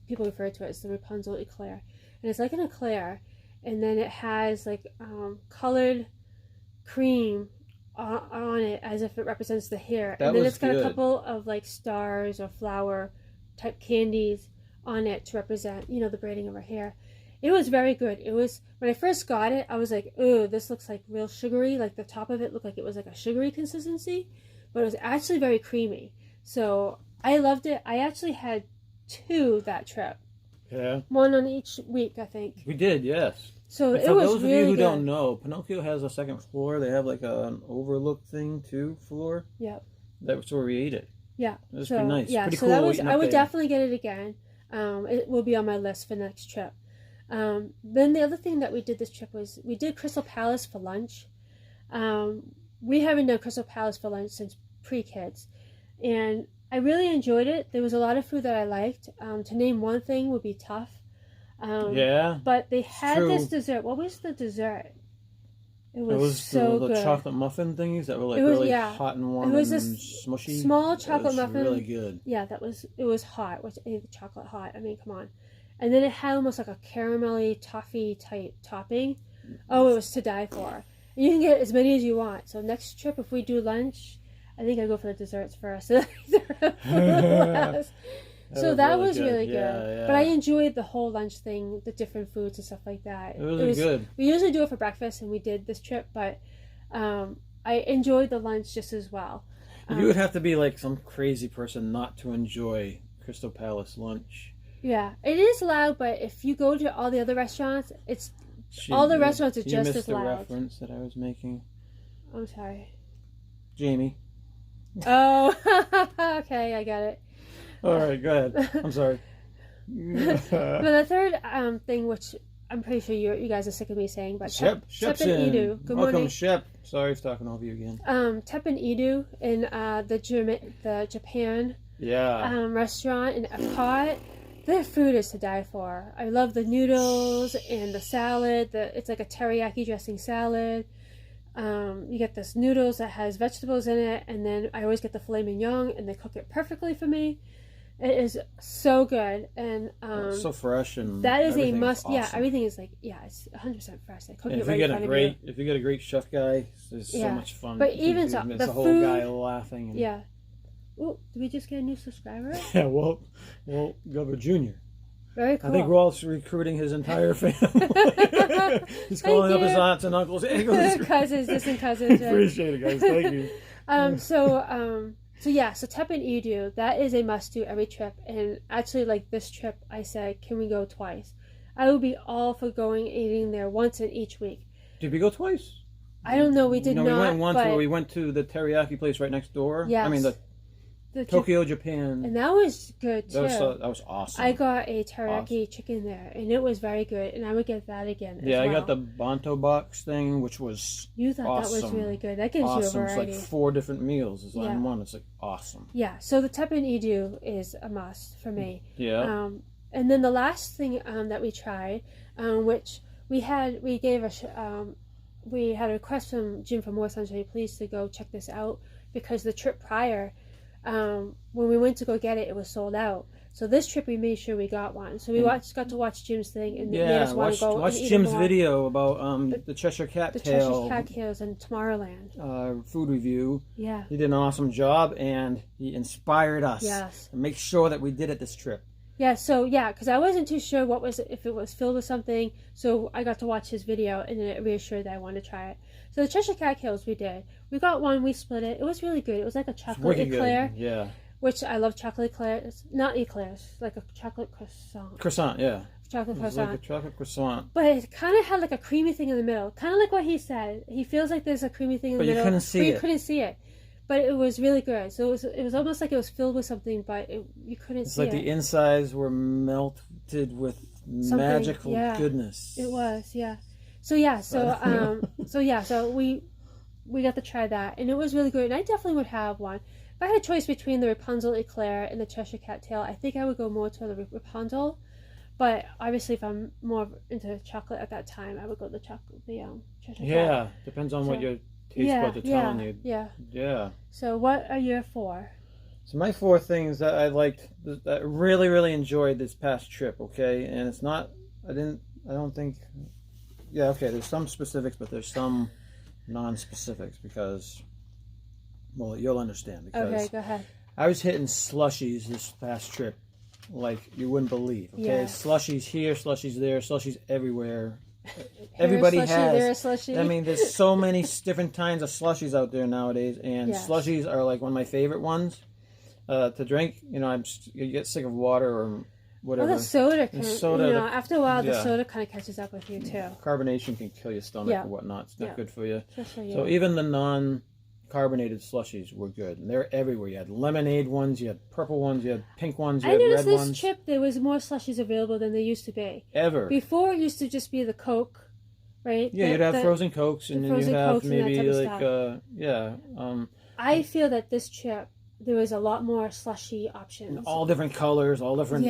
people refer to it as the Rapunzel eclair. And it's like an eclair, and then it has like colored cream on it as if it represents the hair. And then it's got a couple of like stars or flower type candies on it to represent, the braiding of her hair. It was very good. It was, when I first got it, I was like, oh, this looks like real sugary. Like the top of it looked like it was like a sugary consistency, but it was actually very creamy. So I loved it. I actually had 2 that trip. Yeah. 1 on each week, I think. We did, yes. So and it for was those really of you who good. don't know, Pinocchio has a second floor. They have like an overlook thing too, floor. Yep. That's where we ate it. Yeah. It was pretty nice. Yeah, pretty so cool. that was, I would definitely get it again. It will be on my list for next trip. Then the other thing that we did this trip was we did Crystal Palace for lunch. We haven't done Crystal Palace for lunch since pre-kids, and I really enjoyed it. There was a lot of food that I liked. To name one thing would be tough. Yeah. But they had this dessert. What was the dessert? It was so the good. chocolate muffin thingies that were like really hot and warm and smushy. Small chocolate muffin. Really good. Yeah, it was hot. Which ate the chocolate hot. I mean, come on. And then it had almost like a caramelly toffee type topping. Oh, it was to die for. You can get as many as you want. So next trip, if we do lunch, I think I go for the desserts first. So that was really good. Yeah. But I enjoyed the whole lunch thing, the different foods and stuff like that. It was good. We usually do it for breakfast, and we did this trip, but I enjoyed the lunch just as well. You would have to be like some crazy person not to enjoy Crystal Palace lunch. Yeah, it is loud, but if you go to all the other restaurants, all the restaurants are just as loud. You missed the reference that I was making. I'm sorry. Jamie. Oh, okay, I got it. All right, go ahead. I'm sorry. But the third thing, which I'm pretty sure you guys are sick of me saying, but Shep and Edu. Good morning. Welcome, Shep. Sorry for talking over you again. Tep and Edu in the Japan restaurant in Epcot. Their food is to die for. I love the noodles and the salad. It's like a teriyaki dressing salad. You get this noodles that has vegetables in it, and then I always get the filet mignon, and they cook it perfectly for me. It is so good, and it's so fresh, and that is a must. Awesome. Yeah, everything is like it's 100% fresh. They cook it if right you in get front of you. If you get a great chef guy, it's so much fun. But even so, the whole food, guy laughing. And... Yeah. Oh, did we just get a new subscriber? Yeah, Walt Gubber Jr. Very cool. I think Walt's recruiting his entire family. He's calling up his aunts and uncles. Hey, cousins, distant cousins. Right? Appreciate it, guys. Thank you. So Tep and Edu, that is a must do every trip. And actually, like this trip, I said, can we go twice? I would be all for eating there once in each week. Did we go twice? I don't know. We did not. We went once where we went to the teriyaki place right next door. Yes. I mean, the Tokyo, Japan. And that was good, too. That was awesome. I got a teriyaki chicken there, and it was very good, and I would get that again I got the bento box thing, which was You thought awesome. That was really good. That gives you a variety. It's like 4 different meals in one. It's like awesome. Yeah, so the Tep and Edu is a must for me. Yeah. And then the last thing that we tried, which we had a request from Jim from More Sunshine Police to go check this out, because the trip prior, when we went to go get it, it was sold out. So this trip we made sure we got one. So we got to watch Jim's thing, and made us want to go. Watch Jim's video about the Cheshire Cat Tail. Cheshire Cat Tails and Tomorrowland. Food review. Yeah. He did an awesome job, and he inspired us. Yes. And make sure that we did it this trip. Yeah, so because I wasn't too sure if it was filled with something, so I got to watch his video, and then it reassured that I wanted to try it. So the Cheshire Cat Tails we did. We got one, we split it. It was really good. It was like a chocolate eclair. Good. Yeah. Which I love chocolate eclair. It's not eclairs, like a chocolate croissant. Croissant, yeah. Chocolate croissant. Like a chocolate croissant. But it kind of had like a creamy thing in the middle. Kind of like what he said. He feels like there's a creamy thing in the middle. But you couldn't see it. You couldn't see it. but it was really good. So it was almost like it was filled with something, but you couldn't It's see like it. the insides were melted with magical goodness. It was, yeah. So we got to try that, and it was really good. And I definitely would have one. If I had a choice between the Rapunzel eclair and the Cheshire Cat tail, I think I would go more to the Rapunzel. But obviously, if I'm more into chocolate at that time, I would go the Cheshire Cat. Yeah, depends on what your taste buds are telling you. Yeah. So what are your 4? So my 4 things that I liked, that I really, really enjoyed this past trip, okay? And it's not, I don't think, yeah, okay, there's some specifics, but there's some non-specifics because, well, you'll understand. Because okay, go ahead. I was hitting slushies this past trip like you wouldn't believe, okay? Yeah. Slushies here, slushies there, slushies everywhere. Everybody has. I mean, there's so many different kinds of slushies out there nowadays, and slushies are like one of my favorite ones to drink. You know, you get sick of water or whatever. Well, the soda, after a while, the soda kind of catches up with you too. Carbonation can kill your stomach or whatnot. It's not good for you. Just for you. So even the non-carbonated slushies were good, and they're everywhere. You had lemonade ones, you had purple ones, you had pink ones, you had red ones. I noticed this trip there was more slushies available than there used to be. Ever. Before it used to just be the Coke, right? Yeah, you'd have frozen Cokes, and then you have maybe like I feel that this trip there was a lot more slushy options. All different colors, all different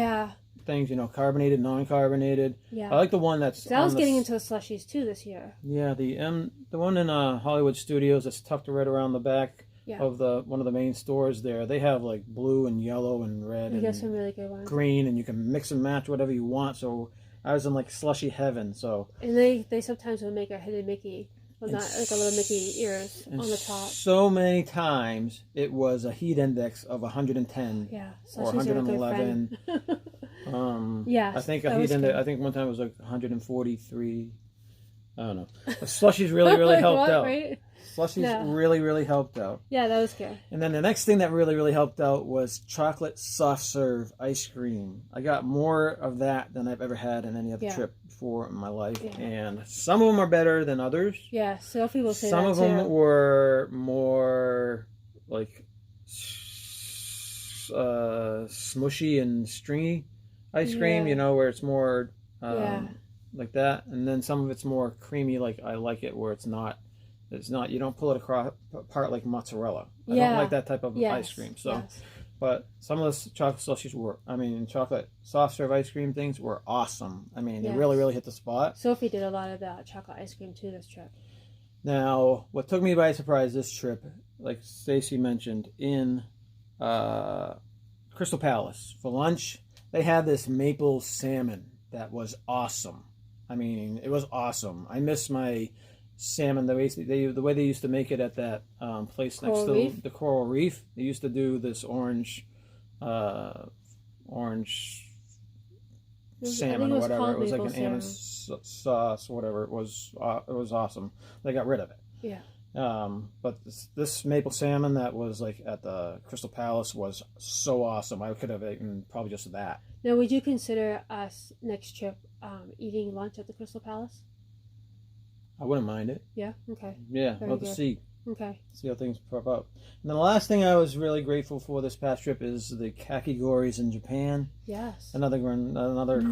things, you know, carbonated, non-carbonated. Yeah. I like the one that's... I was getting into the slushies too this year. Yeah, the one in Hollywood Studios that's tucked right around the back of one of the main stores there. They have like blue and yellow and red and some really good ones. Green, and you can mix and match whatever you want. So I was in like slushy heaven. So and they sometimes will make a hidden Mickey. Well, not like a little Mickey ears on the top. So many times it was a heat index of 110 or 111. I think a heat index. I think one time it was like 143. I don't know. But slushies really, really helped out. Right? Slushies really, really helped out. Yeah, that was good. And then the next thing that really, really helped out was chocolate soft serve ice cream. I got more of that than I've ever had in any other trip before in my life. Yeah. And some of them are better than others. Yeah, Sophie will say some that of them were more like smushy and stringy ice cream, you know, where it's more like that. And then some of it's more creamy, like I like it, where it's not, you don't pull it apart like mozzarella. I don't like that type of ice cream. So, but some of the chocolate slushies chocolate soft serve ice cream things were awesome. I mean, they really, really hit the spot. Sophie did a lot of that chocolate ice cream too this trip. Now, what took me by surprise this trip, like Stacy mentioned, in Crystal Palace for lunch, they had this maple salmon that was awesome. I mean, it was awesome. I miss my salmon the way they used to make it at that place next to the Coral Reef. They used to do this orange salmon or whatever. It was like an anise sauce or whatever. It was awesome. They got rid of it. Yeah. But this maple salmon that was like at the Crystal Palace was so awesome. I could have eaten probably just that. Now, would you consider us next trip eating lunch at the Crystal Palace? I wouldn't mind it. Yeah? Okay. Yeah, we'll have to see. Okay. See how things pop up. And then the last thing I was really grateful for this past trip is the kakigoris in Japan. Yes. Another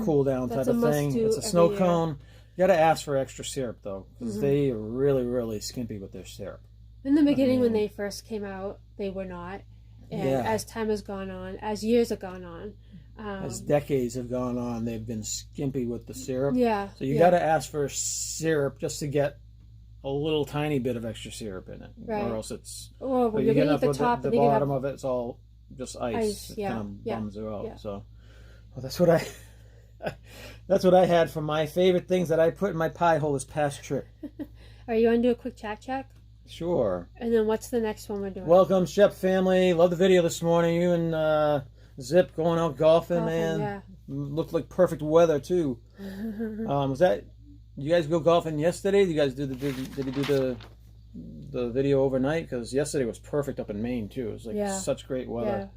cool down type of thing. It's a snow cone. You got to ask for extra syrup, though, because they are really, really skimpy with their syrup. In the beginning, when they first came out, they were not. And as time has gone on, as years have gone on, as decades have gone on, they've been skimpy with the syrup. Yeah. So you got to ask for syrup just to get a little tiny bit of extra syrup in it, or else it's. Well, when you get at the top, the bottom of it's all just ice. It kind of bums you out. Yeah. So, well, that's what I had for my favorite things that I put in my pie hole this past trip. Are you want to do a quick chat check? Sure. And then what's the next one we're doing? Welcome, Shep family. Love the video this morning. You and Zip going out golfing, man. Yeah. Looked like perfect weather too. Was that? You guys go golfing yesterday? Did you guys did you do the video overnight? Because yesterday was perfect up in Maine too. It was like such great weather.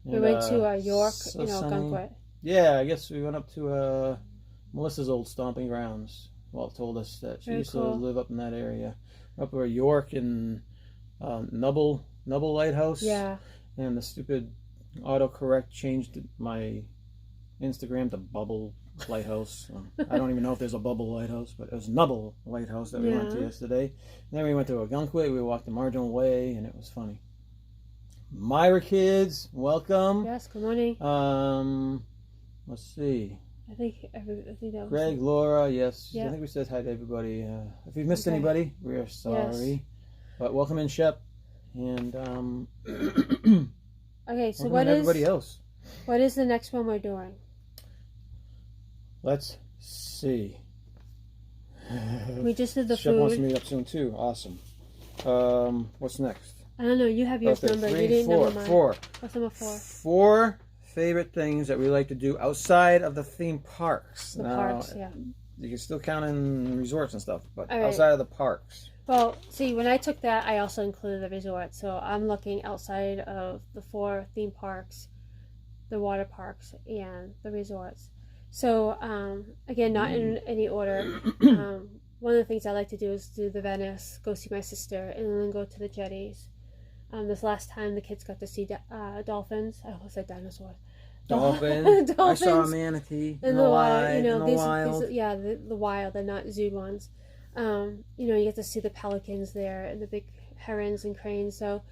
Yeah. We went to York, Gunquit. Yeah, I guess we went up to Melissa's old stomping grounds. Walt told us that she used to live up in that area. Up where York and Nubble Nubble Lighthouse. Yeah. And the stupid autocorrect changed my Instagram to Bubble Lighthouse. I don't even know if there's a Bubble Lighthouse, but it was Nubble Lighthouse that we went to yesterday. And then we went to Ogunquit. We walked the Marginal Way, and it was funny. Myra kids, welcome. Yes, good morning. Let's see. I think that was Greg, Laura, yes. Yep. I think we said hi to everybody. If we've missed anybody, we are sorry. Yes. But welcome in, Shep. And okay, so everybody else. What is the next one we're doing? Let's see. We just did the Shep food. wants to meet up soon too. Awesome. What's next? I don't know. You have yours numbered. You didn't number mine. Four. What's number 4? 4 favorite things that we like to do outside of the theme parks. The parks, yeah. You can still count in resorts and stuff, but All right. outside of the parks. Well, see, when I took that, I also included the resort. So I'm looking outside of the 4 theme parks, the water parks, and the resorts. So, again, not in any order. One of the things I like to do is do the Venice, go see my sister, and then go to the jetties. This last time, the kids got to see dolphins. I almost said dinosaurs. Dolphins. I saw a manatee in the wild. The wild, they're not zoo ones. You get to see the pelicans there and the big herons and cranes. So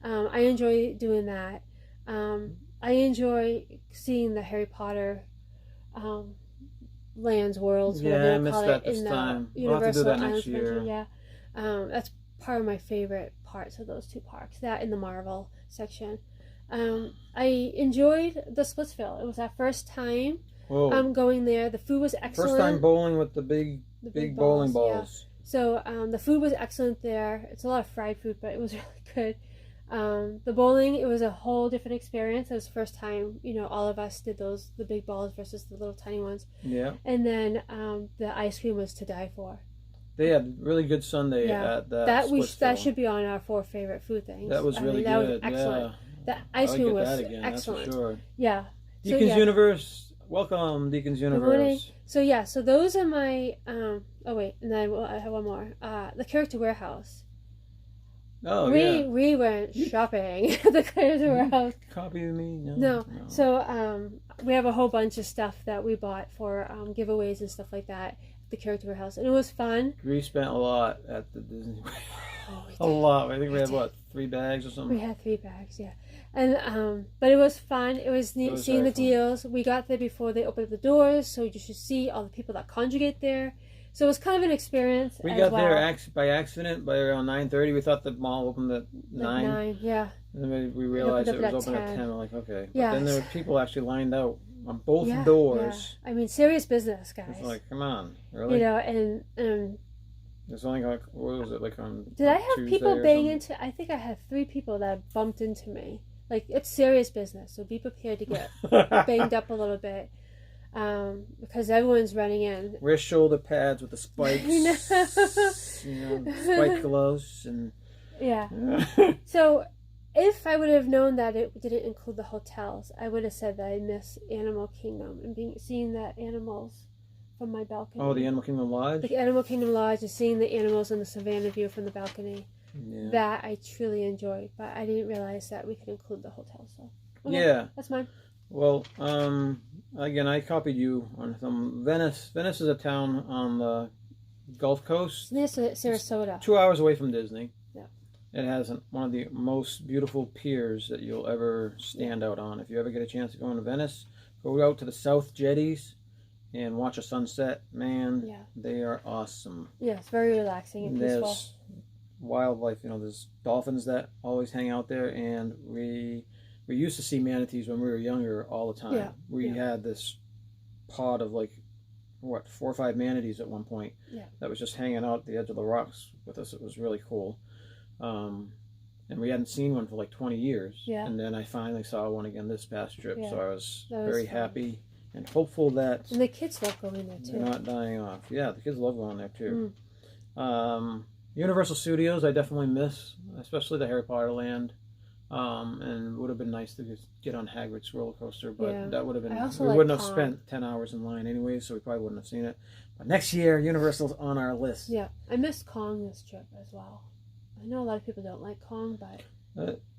I enjoy doing that. I enjoy seeing the Harry Potter lands, worlds, whatever I they missed call that it, this in time. the We'll have to do Universal that next Islands year. Adventure. Yeah, that's part of my favorite parts of those 2 parks. That in the Marvel section. I enjoyed the Splitsville. It was our first time going there. The food was excellent. First time bowling with the big bowling balls. Yeah. So the food was excellent there. It's a lot of fried food, but it was really good. The bowling, it was a whole different experience. It was the first time, all of us did the big balls versus the little tiny ones. Yeah. And then the ice cream was to die for. They had really good sundae at that. That should be on our 4 favorite food things. That was really good. That was excellent. Yeah. The ice cream was excellent. That's for sure. Yeah. Deacon's Universe. Welcome, Deacon's Universe. So those are my. Oh wait, and then I have one more. The Character Warehouse. Oh we went shopping at the Character Warehouse. Copy me? No. So we have a whole bunch of stuff that we bought for giveaways and stuff like that. The Character Warehouse, and it was fun. We spent a lot at the Disney. A lot. I think we had 3 bags or something. We had 3 bags, yeah. And but it was fun. It was neat seeing the deals. We got there before they opened the doors, so you should see all the people that congregate there. So it was kind of an experience. We got there by accident by around 9:30. We thought the mall opened at 9. 9, yeah. And then we realized it was open at 10. We're like, okay. But then there were people actually lined out on both doors. Yeah. I mean, serious business, guys. It's like, come on, really? And it's only like, what was it, like on Did I have Tuesday people bang into? I think I had 3 people that bumped into me. Like, it's serious business, so be prepared to get banged up a little bit. Because everyone's running in. Wear shoulder pads with the spikes. Spike gloves and. Yeah. So, if I would have known that it didn't include the hotels, I would have said that I miss Animal Kingdom and seeing the animals from my balcony. Oh, the Animal Kingdom Lodge. The Animal Kingdom Lodge and seeing the animals in the savannah view from the balcony. Yeah. That I truly enjoyed, but I didn't realize that we could include the hotel. So that's mine. Well, again, I copied you on some Venice. Venice is a town on the Gulf Coast. It's near Sarasota. It's 2 hours away from Disney. Yeah. It has one of the most beautiful piers that you'll ever stand out on. If you ever get a chance to go into Venice, go out to the South Jetties and watch a sunset. Man, they are awesome. Yeah, it's very relaxing and peaceful. There's wildlife, there's dolphins that always hang out there, and we used to see manatees when we were younger all the time. We had this pod of 4 or 5 manatees at one point that was just hanging out at the edge of the rocks with us. It was really cool. And we hadn't seen one for 20 years. Yeah. And then I finally saw one again this past trip, so I was very happy and hopeful that... And the kids love going there, too. They're not dying off. Yeah, the kids love going there, too. Universal Studios I definitely miss, especially the Harry Potter land. And it would have been nice to just get on Hagrid's roller coaster, but that would have been... We wouldn't have spent 10 hours in line anyway, so we probably wouldn't have seen it. But next year, Universal's on our list. Yeah, I missed Kong this trip as well. I know a lot of people don't like Kong, but...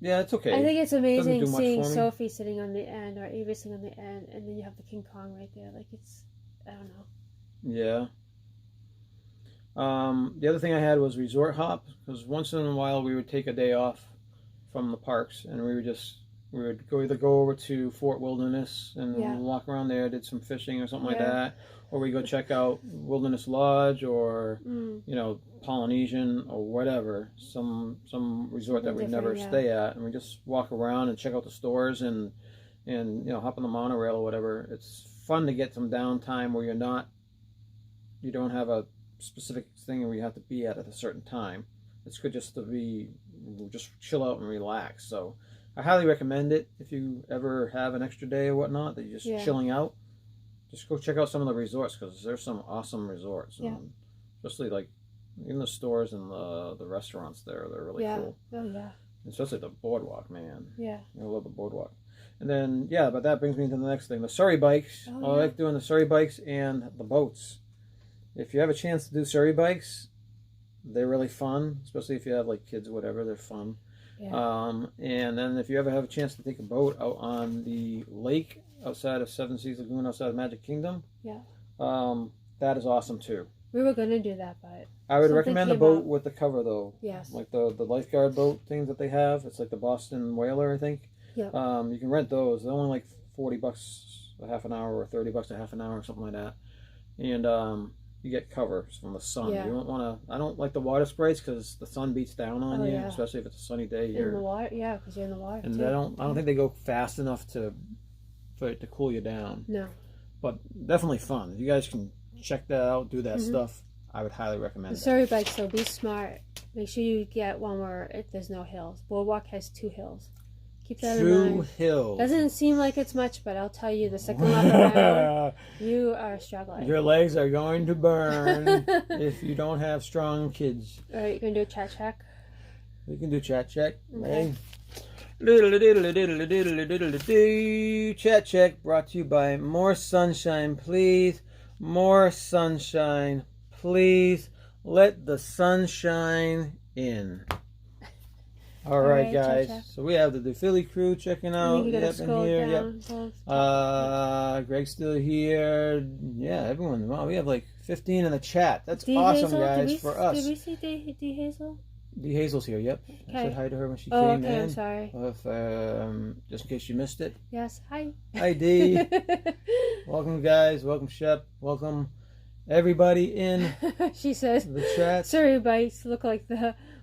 Yeah, it's okay. I think it's amazing do much seeing for me. Sophie sitting on the end or Ava sitting on the end, and then you have the King Kong right there. Like it's, I don't know. Yeah. The other thing I had was resort hop, because once in a while we would take a day off from the parks, and we would either go over to Fort Wilderness and Yeah. walk around there, did some fishing or something like Yeah. that, or we go check out Wilderness Lodge or Polynesian or whatever, some resort that we never yeah. stay at, and we just walk around and check out the stores and hop on the monorail or whatever. It's fun to get some downtime where you don't have a specific thing where you have to be at a certain time. It's good just to just chill out and relax. So I highly recommend it if you ever have an extra day or whatnot that you're just chilling out. Just go check out some of the resorts, because there's some awesome resorts. Yeah. And especially like even the stores and the restaurants there, they're really cool. Oh yeah. Especially the boardwalk, man. Yeah. I love the boardwalk. And then but that brings me to the next thing, the Surrey bikes. I like doing the Surrey bikes and the boats. If you have a chance to do Surrey bikes, they're really fun, especially if you have like kids or whatever. They're fun. Yeah. And then if you ever have a chance to take a boat out on the lake outside of Seven Seas Lagoon, outside of Magic Kingdom, that is awesome too. We were gonna do that, but I would recommend the boat with the cover though. Yes. Like the lifeguard boat things that they have. It's like the Boston Whaler, I think. Yeah. You can rent those. They're only like $40 a half an hour or $30 a half an hour or something like that. And you get covers from the sun. Yeah. You don't want to. I don't like the water sprays because the sun beats down on you, especially if it's a sunny day. In the water, because you're in the water. And too. I don't think they go fast enough for it to cool you down. No. But definitely fun. If you guys can check that out, do that stuff, I would highly recommend it. Surrey bikes, though, be smart. Make sure you get one where there's no hills. Boardwalk has 2 hills. Keep that in mind. 2 hills. Doesn't seem like it's much, but I'll tell you, the second lap around, you are struggling. Your legs are going to burn if you don't have strong kids. All right, you can do a chat check. We can do chat check. Okay. Chat check brought to you by More Sunshine, please. More sunshine, please. Let the sunshine in. All right, guys. Check. So we have the Philly crew checking out. Yep, in here. Yep. Greg's still here. Yeah, everyone. Wow, we have like 15 in the chat. That's awesome, guys, for us. Did we see D Hazel? D Hazel's here. Yep. Okay. I said hi to her when she came in. I'm sorry. Just in case you missed it. Yes. Hi. Hi, D. Welcome, guys. Welcome, Shep. Welcome, everybody in. She says the chat. Surrey bikes look like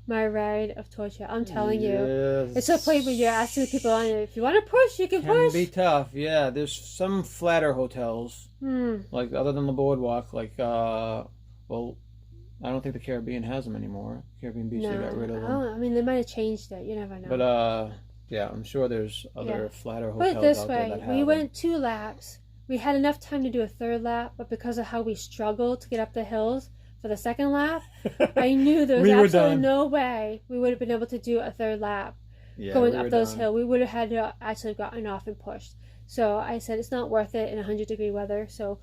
my ride of torture. I'm telling you. It's so funny when you're asking people on it. If you want to push, you can push. Can be tough. Yeah, there's some flatter hotels, like other than the boardwalk. Like, well, I don't think the Caribbean has them anymore. Caribbean Beach, they got rid of them. I mean, they might have changed it. You never know. But yeah, I'm sure there's other flatter hotels Put it this out way: there that have we them. went 2 laps. We had enough time to do a 3rd lap, but because of how we struggled to get up the hills for the 2nd lap, I knew there was absolutely no way we would have been able to do a 3rd lap going up those hills. We would have had to actually gotten off and pushed. So I said it's not worth it in 100-degree weather. So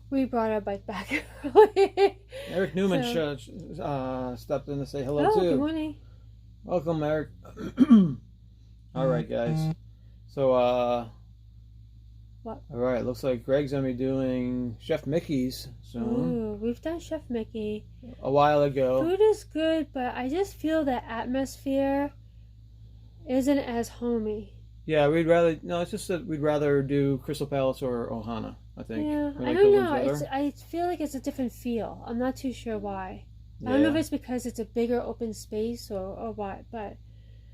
we brought our bike back early. Eric Newman stepped in to say hello too. Good morning. Welcome, Eric. All right, guys. So what? All right, looks like Greg's gonna be doing Chef Mickey's soon. Ooh, we've done Chef Mickey a while ago. Food is good, but I just feel the atmosphere isn't as homey. Yeah, it's just that we'd rather do Crystal Palace or Ohana, I think. Yeah, I don't know. I feel like it's a different feel. I'm not too sure why. I don't know if it's because it's a bigger open space or what, but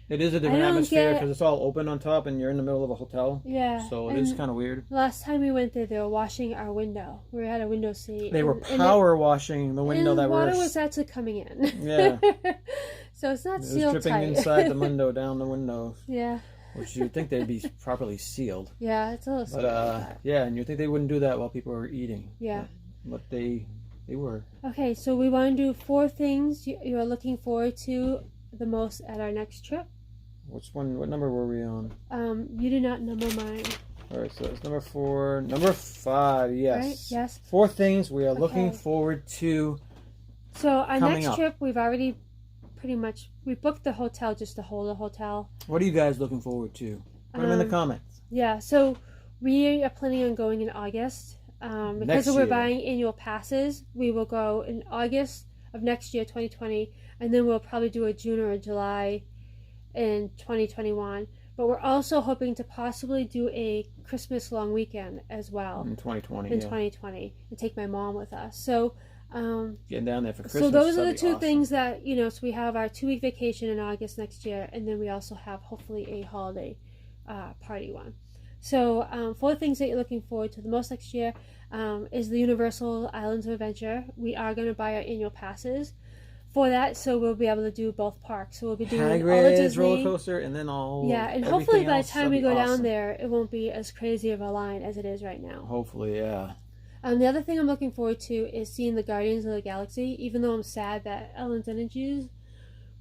it is a different atmosphere because it's all open on top and you're in the middle of a hotel. Yeah. So it is kind of weird. Last time we went there, they were washing our window. We had a window seat. They were power washing the window that water was actually coming in. Yeah. So it's not sealed dripping tight. inside the window, down the window. Yeah. Which you'd think they'd be properly sealed. Yeah, it's a little scary. But yeah, and you'd think they wouldn't do that while people were eating. Yeah. But they were. Okay, so we want to do 4 things you're looking forward to the most at our next trip. Which one? What number were we on? You did not number mine. All right, so it's number 4. Number 5, yes. Right? Yes. 4 things we are looking forward to. So our next trip, we've already pretty much, we booked the hotel just to hold a hotel. What are you guys looking forward to? Put them in the comments. Yeah, so we are planning on going in August. Because we're buying annual passes, we will go in August of next year, 2020, and then we'll probably do a June or a July in 2021. But we're also hoping to possibly do a Christmas long weekend as well. In 2020, In 2020, and take my mom with us. So, getting down there for Christmas. So those are the two awesome. things that, so we have our 2-week vacation in August next year, and then we also have hopefully a holiday party one. So 4 things that you're looking forward to the most next year is the Universal Islands of Adventure. We are going to buy our annual passes for that, so we'll be able to do both parks. So we'll be doing all the Disney roller coaster, and then and hopefully by the time we go down there, it won't be as crazy of a line as it is right now. Hopefully, yeah. The other thing I'm looking forward to is seeing the Guardians of the Galaxy. Even though I'm sad that Ellen's Energies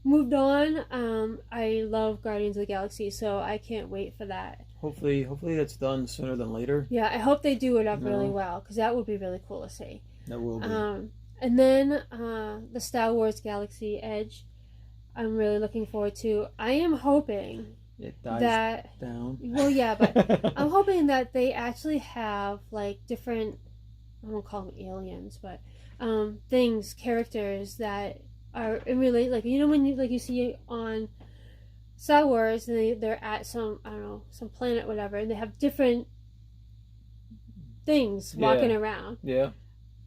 moved on, I love Guardians of the Galaxy, so I can't wait for that. Hopefully that's done sooner than later. Yeah, I hope they do it up really well, because that would be really cool to see. That will be. And then the Star Wars Galaxy Edge, I'm really looking forward to. I am hoping it dies down. Well, yeah, but I'm hoping that they actually have like different, I won't call them aliens, but characters that are in relate. Like when you see on Star Wars, and they're at some planet, whatever, and they have different things walking around. Yeah.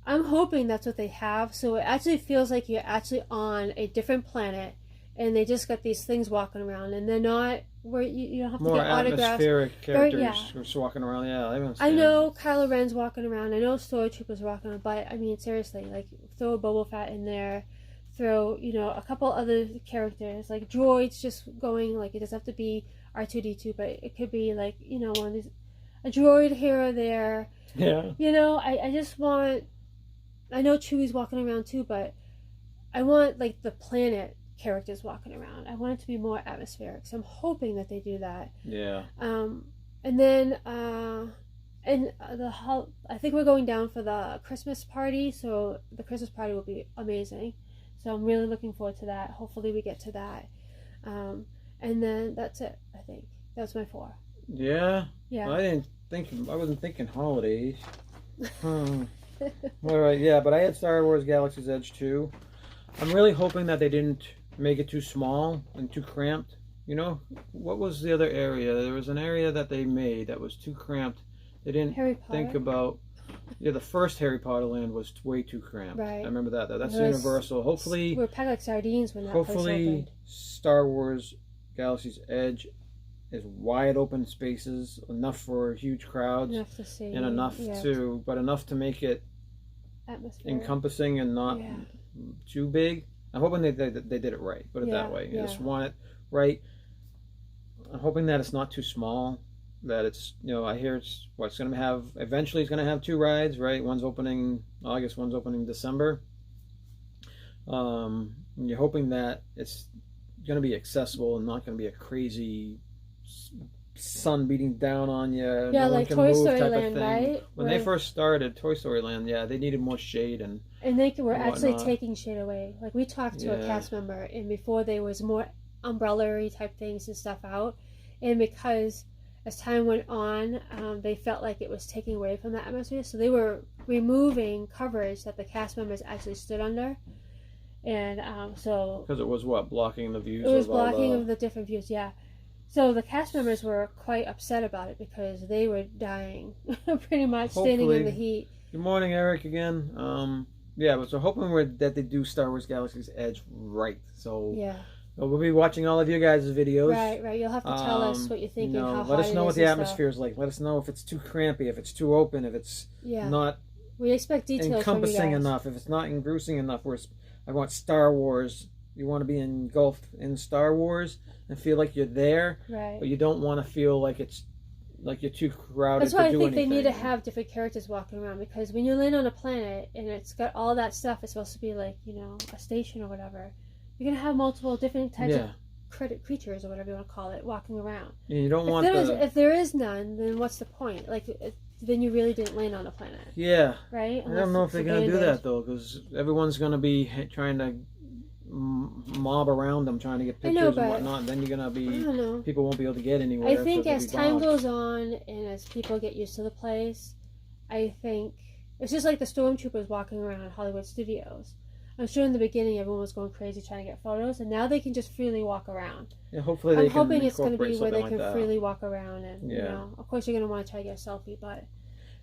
I'm hoping that's what they have, so it actually feels like you're actually on a different planet, and they just got these things walking around, and they're not where you don't have to get autographs. More atmospheric characters just walking around. Yeah, I know Kylo Ren's walking around. I know Stormtroopers walking around, but I mean seriously, like throw a Boba Fett in there, throw a couple other characters like droids just going. Like it doesn't have to be R2-D2, but it could be like one of these, a droid here or there. Yeah. I just want. I know Chewie's walking around too, but I want like the planet characters walking around. I want it to be more atmospheric, so I'm hoping that they do that. Yeah. And then I think we're going down for the Christmas party, so the Christmas party will be amazing. So I'm really looking forward to that. Hopefully we get to that. And then that's it. I think that's my 4. Yeah. Yeah. I wasn't thinking holidays. All right, yeah, but I had Star Wars Galaxy's Edge too. I'm really hoping that they didn't make it too small and too cramped. What was the other area? There was an area that they made that was too cramped. They didn't think about. Yeah, the first Harry Potter land was way too cramped. Right. I remember that. That's Universal. Hopefully, we're packed like sardines when that place opened. Star Wars Galaxy's Edge is wide open spaces, enough for huge crowds, enough to see, and enough to make it encompassing and not too big. I'm hoping they did it right. Put it that way. I just want it right. I'm hoping that it's not too small. That it's I hear it's going to have eventually. It's going to have 2 rides, right? One's opening August, one's opening December. And you're hoping that it's going to be accessible and not going to be a crazy sun beating down on you. Yeah, like Toy Story Land, right? When they first started Toy Story Land, they needed more shade and they were actually taking shade away. Like we talked to a cast member, and before there was more umbrella-y type things and stuff out, and because as time went on, they felt like it was taking away from the atmosphere, so they were removing coverage that the cast members actually stood under, and so because it was blocking the views. It was blocking of the different views, yeah. So the cast members were quite upset about it because they were dying, pretty much, standing in the heat. Good morning, Eric, again. But so hoping that they do Star Wars Galaxy's Edge right. So we'll be watching all of you guys' videos. Right. You'll have to tell us what you think and how hot let us know it what is the atmosphere is like. Let us know if it's too crampy, if it's too open, if it's not we expect details encompassing from you guys. enough, if it's not engrossing enough. I want Star Wars. You want to be engulfed in Star Wars and feel like you're there, right? But you don't want to feel like it's like you're too crowded. That's why I think they need to have different characters walking around, because when you land on a planet and it's got all that stuff, it's supposed to be like a station or whatever. You're gonna have multiple different types of creatures or whatever you want to call it walking around. And you don't if there is none, then what's the point? Like then you really didn't land on a planet. Yeah. Right. I don't know if they're gonna do that though, because everyone's gonna be trying to mob around them trying to get I know, pictures and whatnot. Then you're gonna I be don't know. people won't be able to get anywhere. I think so as time goes on and as people get used to the place, I think it's just like the stormtroopers walking around Hollywood Studios. I'm sure in the beginning everyone was going crazy trying to get photos, and now they can just freely walk around. Yeah, hopefully I'm hoping it's going to be where they like can that. freely walk around, and you know, of course, you're going to want to try to get a selfie, but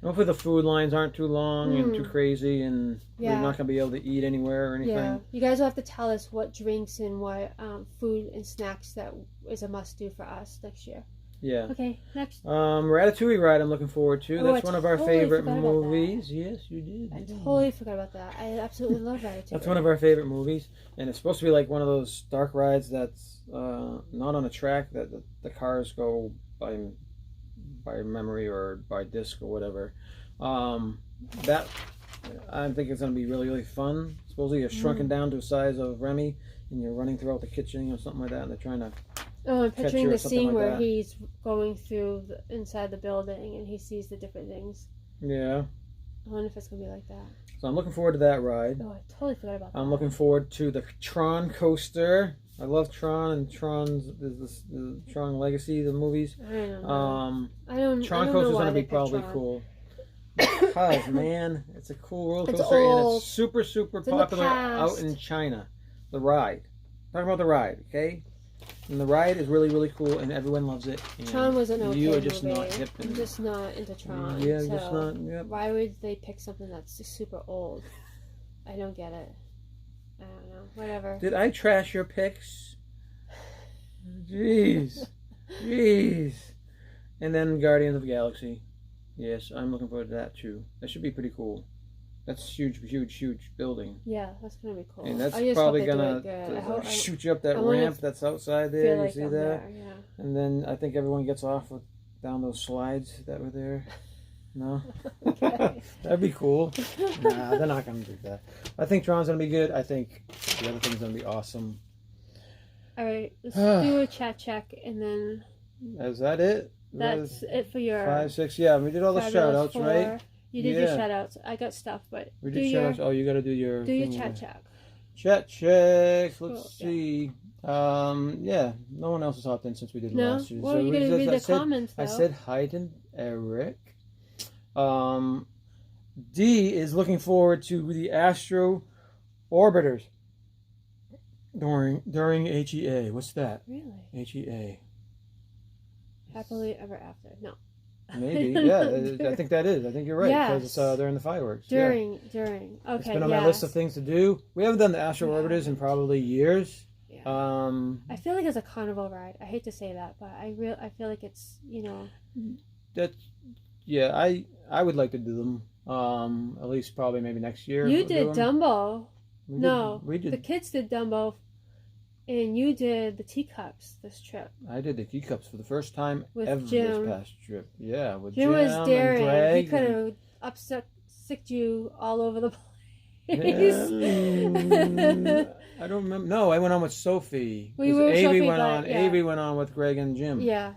hopefully the food lines aren't too long and too crazy, and you're not going to be able to eat anywhere or anything. Yeah, you guys will have to tell us what drinks and what food and snacks that is a must do for us next year. Yeah. Okay, next. Ratatouille ride I'm looking forward to. Oh, That's one of our favorite movies. Yes, you did. I totally forgot about that. I absolutely love Ratatouille. That's one of our favorite movies. And it's supposed to be like one of those dark rides that's not on a track, that the cars go by memory or by disc or whatever. That I think it's going to be really, really fun. Supposedly you're shrunken down to the size of Remy, and you're running throughout the kitchen or something like that, and they're trying to... Oh, I'm picturing the scene like where that. he's going through inside the building and he sees the different things. Yeah. I wonder if it's going to be like that. So I'm looking forward to that ride. Oh, I totally forgot about that. I'm looking forward to the Tron coaster. I love Tron and the Tron Legacy, the movies. I don't know. Tron coaster's going to be probably cool. Because, man, it's a cool roller coaster, and it's super, super popular out in China. The ride. Talking about the ride, okay? And the ride is really, really cool, and everyone loves it. And Tron was an okay you are just movie. not hip. I'm just not into Tron. Yeah, so just not. Yep. Why would they pick something that's super old? I don't get it. I don't know. Whatever. Did I trash your picks? Jeez. Jeez. And then Guardians of the Galaxy. Yes, I'm looking forward to that too. That should be pretty cool. That's huge, huge, huge building. Yeah, that's gonna be cool. And that's probably gonna shoot you up that ramp that's outside there. You like see I'm that? there, yeah. And then I think everyone gets off down those slides that were there. No? Okay. That'd be cool. Nah, they're not gonna do that. I think Tron's gonna be good. I think the other thing's gonna be awesome. All right, let's do a chat check, and then. Is that it? That's it for your 5, 6. Yeah, we did all the shout outs, right? You did your shout outs. I got stuff, but we did shout outs. Oh, you got to do your chat check. Chat check. Let's see. Yeah, no one else has hopped in since we did last year. Well, you're gonna read the comments though. I said hi to Eric. D is looking forward to the Astro Orbiters during HEA. What's that? Really? HEA. Happily ever after. No. Maybe, yeah. I think that is. I think you're right, because it's during the fireworks. During. Okay. It's been on my list of things to do. We haven't done the Astro Orbiters in probably years. Yeah. I feel like it's a carnival ride. I hate to say that, but I feel like it's I would like to do them. At least probably maybe next year. You did Dumbo. We did. The kids did Dumbo. And you did the teacups this trip. I did the teacups for the first time with ever Jim. this past trip. Yeah, with Jim was daring. And Greg. He could have upset you all over the place. I don't remember. No, I went on with Sophie. Avery went on with Greg and Jim. Yeah.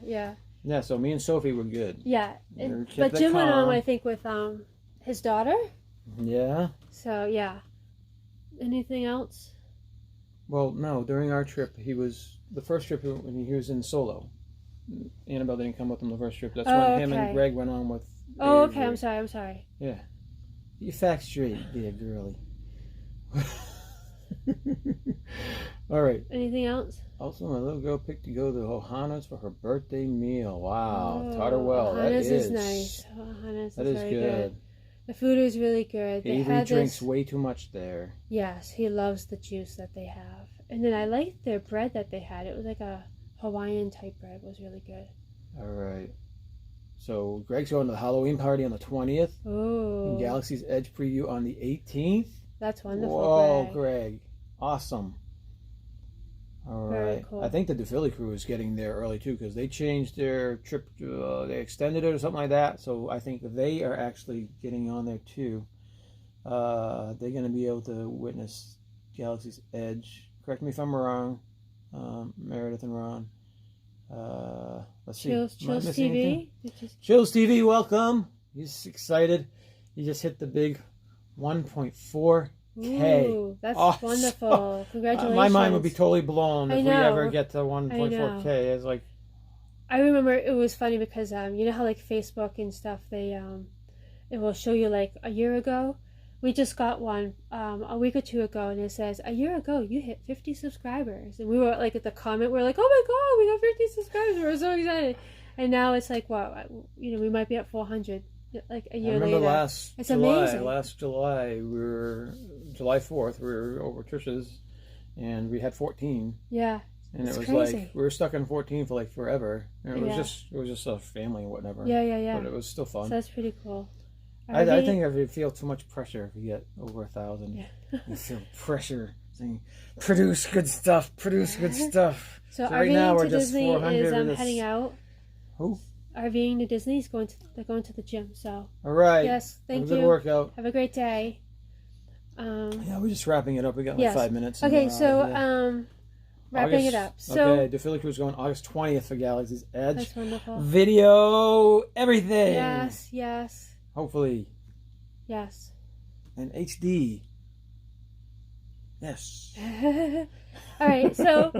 Yeah, so me and Sophie were good. Yeah, but Jim went on, I think, with his daughter. Yeah. So yeah. Anything else? Well, no. During our trip, the first trip when he was in solo. Annabelle didn't come with him the first trip. That's when him and Greg went on with. Oh, okay. I'm sorry. Yeah, you fact straight, dear girly. All right. Anything else? Also, my little girl picked to go to Ohana's for her birthday meal. Wow, taught her well. Ohana's is nice. Ohana's is very good. The food is really good. Avery drinks way too much there. Yes, he loves the juice that they have. And then I liked their bread that they had. It was like a Hawaiian type bread. It was really good. All right. So Greg's going to the Halloween party on the 20th. Oh. And Galaxy's Edge preview on the 18th. That's wonderful. Whoa, Greg. Awesome. All right. Very cool. I think the DePhilly crew is getting there early too, because they changed their trip. They extended it or something like that. So I think they are actually getting on there too. They're going to be able to witness Galaxy's Edge. Correct me if I'm wrong, Meredith and Ron. Let's see. Chills TV. Chills TV, welcome. He's excited. He just hit the big 1.4 Ooh, that's awesome. wonderful. Congratulations. My mind would be totally blown if we know. ever get to 1.4K. It's like, I remember it was funny because you know how like Facebook and stuff, they it will show you like a year ago. We just got one a week or two ago, and it says a year ago you hit 50 subscribers, and we were like at the comment, we're like, oh my god, we got 50 subscribers, we're so excited. And now it's like, what, you know, we might be at 400 like a year later. I remember it's amazing. Last July, July 4th, we were over Trisha's, and we had 14. Yeah. And it was crazy. like we were stuck in 14 for like forever. And it was just a family and whatever. Yeah. But it was still fun. So that's pretty cool. I think if you feel too much pressure if you get over 1,000, you feel pressure saying, produce good stuff. So right now we're just Disney 400. is heading out. Who? RVing to Disney is they're going to the gym. So. All right. Yes. Thank you. Have a good workout. Have a great day. Yeah, we're just wrapping it up. We got like 5 minutes. Okay, so wrapping it up. So okay, the Philly Cruise going August 20th for Galaxy's Edge. That's wonderful. Video, everything. Yes. Hopefully. Yes. And HD. Yes. All right, so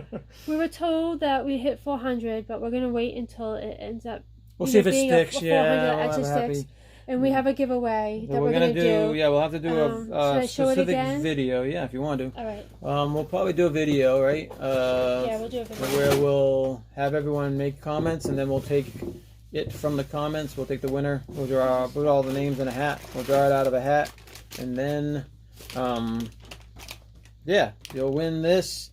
we were told that we hit 400, but we're going to wait until it ends up. We'll see if it sticks. Sticks. And we have a giveaway that we're going to do. Yeah, we'll have to do a specific video. Yeah, if you want to. All right. We'll probably do a video, right? Yeah, we'll do a video. Where we'll have everyone make comments, and then we'll take it from the comments. We'll take the winner. We'll put all the names in a hat. We'll draw it out of a hat, and then, yeah, you'll win this.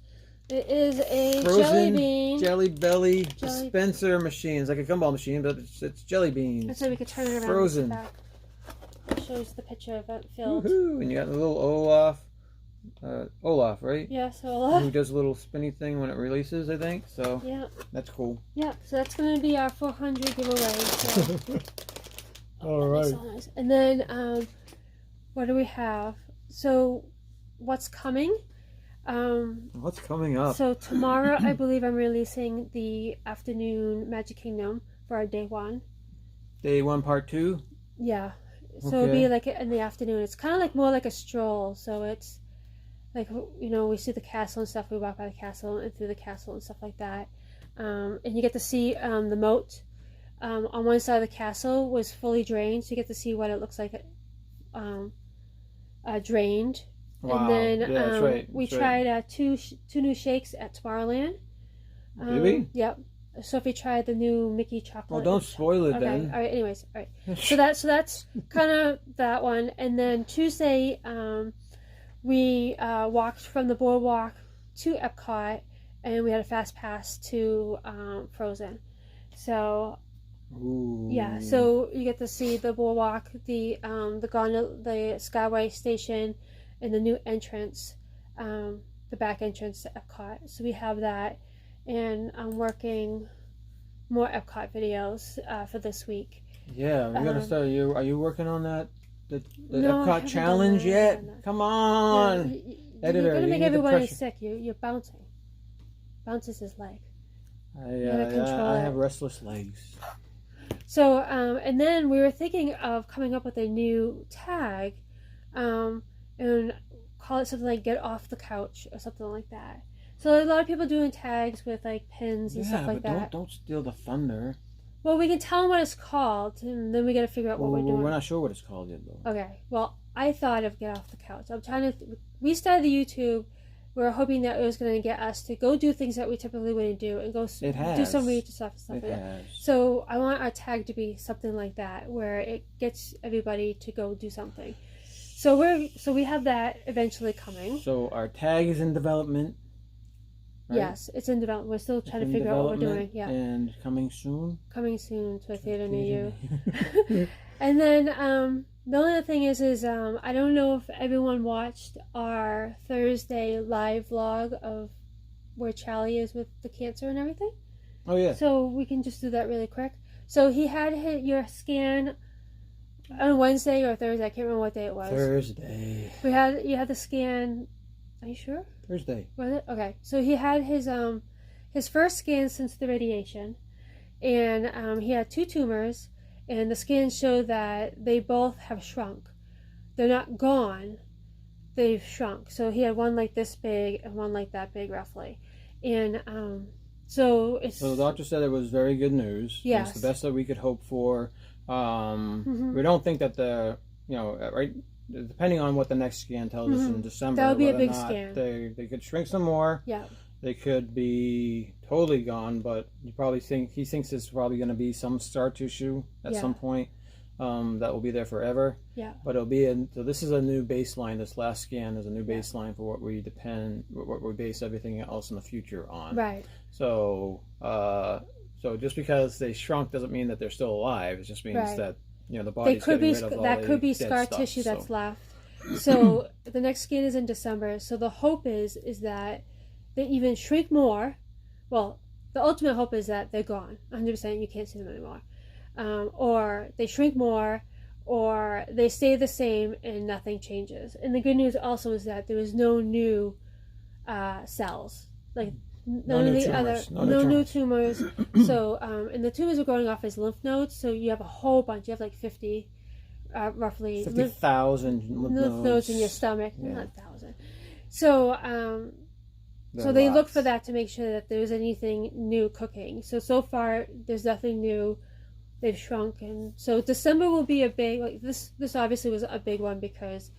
It is a frozen Jelly Belly dispenser machine. It's like a gumball machine, but it's jelly beans. That's so we could turn it around. Frozen. It shows the picture of it filled. Woohoo! And you got the little Olaf, right? Yes, Olaf. Who does a little spinny thing when it releases, I think. So yeah, that's cool. Yeah, so that's going to be our 400 giveaway. So. All right. So nice. And then, what do we have? So, what's coming? What's coming up? So tomorrow, I believe I'm releasing the afternoon Magic Kingdom for our day 1. Day 1, part 2. Yeah. So it'll be like in the afternoon. It's kind of like more like a stroll. So it's like, you know, we see the castle and stuff. We walk by the castle and through the castle and stuff like that. And you get to see the moat. On one side of the castle was fully drained, so you get to see what it looks like drained. Wow. And then that's right. we tried two new shakes at Tomorrowland. Did we? Yep. Sophie tried the new Mickey chocolate. Oh, don't spoil it then. All right. Anyways, all right. So that's kind of that one. And then Tuesday, we walked from the boardwalk to Epcot, and we had a fast pass to Frozen. So. Ooh. Yeah, so you get to see the boardwalk, the Skyway Station, and the new entrance, the back entrance to Epcot. So we have that, and I'm working more Epcot videos for this week. Yeah, we gotta start. Are you working on that? The no, Epcot challenge yet? Come on, editor. You're gonna make everybody sick. You're bouncing. Bounces his leg. I have restless legs. So, and then we were thinking of coming up with a new tag, and call it something like "Get Off the Couch" or something like that. So a lot of people doing tags with like pins and stuff like that. Don't steal the thunder. Well, we can tell them what it's called, and then we got to figure out what we're doing. We're not sure what it's called yet, though. Okay. Well, I thought of "Get Off the Couch." I'm trying to. We started the YouTube. We were hoping that it was going to get us to go do things that we typically wouldn't do and go do some research stuff and stuff like that. So I want our tag to be something like that, where it gets everybody to go do something. So we have that eventually coming. So our tag is in development. Right? Yes, it's in development. We're still trying to figure out what we're doing. Yeah. And coming soon. Coming soon to a theater near you. And then the only other thing is I don't know if everyone watched our Thursday live vlog of where Charlie is with the cancer and everything. Oh yeah. So we can just do that really quick. So he had your scan on Wednesday or Thursday. I can't remember what day it was. Thursday. You had the scan. Are you sure? Thursday. Was it? Okay. So he had his first scan since the radiation, and he had 2 tumors. And the scans show that they both have shrunk. They're not gone, they've shrunk. So he had one like this big and one like that big, roughly. And so it's... So the doctor said it was very good news. Yes. It's the best that we could hope for. We don't think that right, depending on what the next scan tells us in December, that would be a big scan. They could shrink some more. Yeah. They could be totally gone, but he thinks there's probably going to be some scar tissue at some point that will be there forever. Yeah. But it'll be so this is a new baseline. This last scan is a new baseline for what we base everything else in the future on. Right. So so just because they shrunk doesn't mean that they're still alive. It just means that the body's getting rid of all that could be dead scar stuff, tissue that's left. So the next scan is in December. So the hope is that they even shrink more. Well, the ultimate hope is that they're gone 100%. You can't see them anymore, or they shrink more, or they stay the same and nothing changes. And the good news also is that there was no new cells, like no new tumors. So and the tumors are growing off as lymph nodes. So you have a whole bunch. You have like 50, roughly 50,000 lymph nodes in your stomach. Not 1,000. So they look for that to make sure that there's anything new cooking. So far there's nothing new. They've shrunk, and so December will be a big this obviously was a big one, because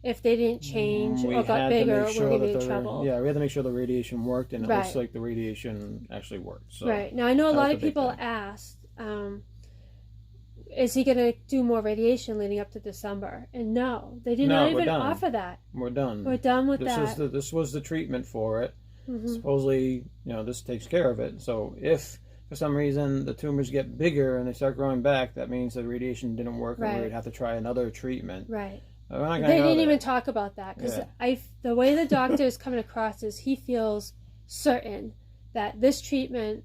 if they didn't change or got bigger, we're going to be in trouble. Yeah, we had to make sure the radiation worked, and it looks like the radiation actually worked. So right. Now I know a lot of people asked, is he going to do more radiation leading up to December? And no, they did not even offer that. We're done. We're done with that. This was the treatment for it. Supposedly, this takes care of it. So if for some reason the tumors get bigger and they start growing back, that means the radiation didn't work, and we would have to try another treatment. Right. They didn't even talk about that, because the way the doctor is coming across is he feels certain that this treatment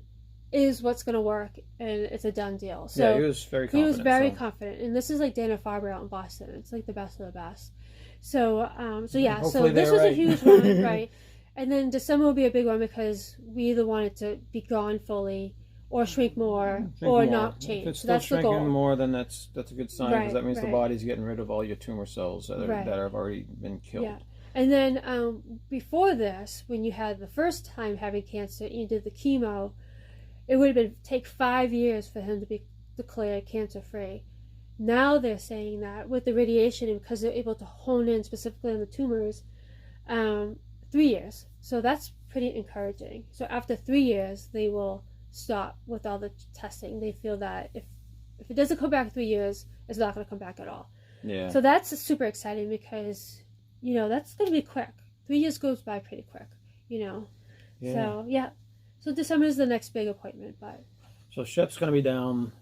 is what's going to work, and it's a done deal. So he was very confident. He was very confident, and this is like Dana-Farber out in Boston. It's like the best of the best. So so this was a huge one, right? And then December will be a big one, because we either want it to be gone fully, or shrink more, not change. If it's still still shrinking more, then that's a good sign, because that means the body's getting rid of all your tumor cells that have already been killed. Yeah. And then before this, when you had the first time having cancer and you did the chemo, it would have take 5 years for him to be declared cancer-free. Now they're saying that with the radiation, and because they're able to hone in specifically on the tumors, 3 years. So that's pretty encouraging. So after 3 years, they will stop with all the testing. They feel that if it doesn't come back 3 years, it's not going to come back at all. Yeah. So that's super exciting, because that's going to be quick. 3 years goes by pretty quick. Yeah. So so December is the next big appointment. But so Shep's going to be down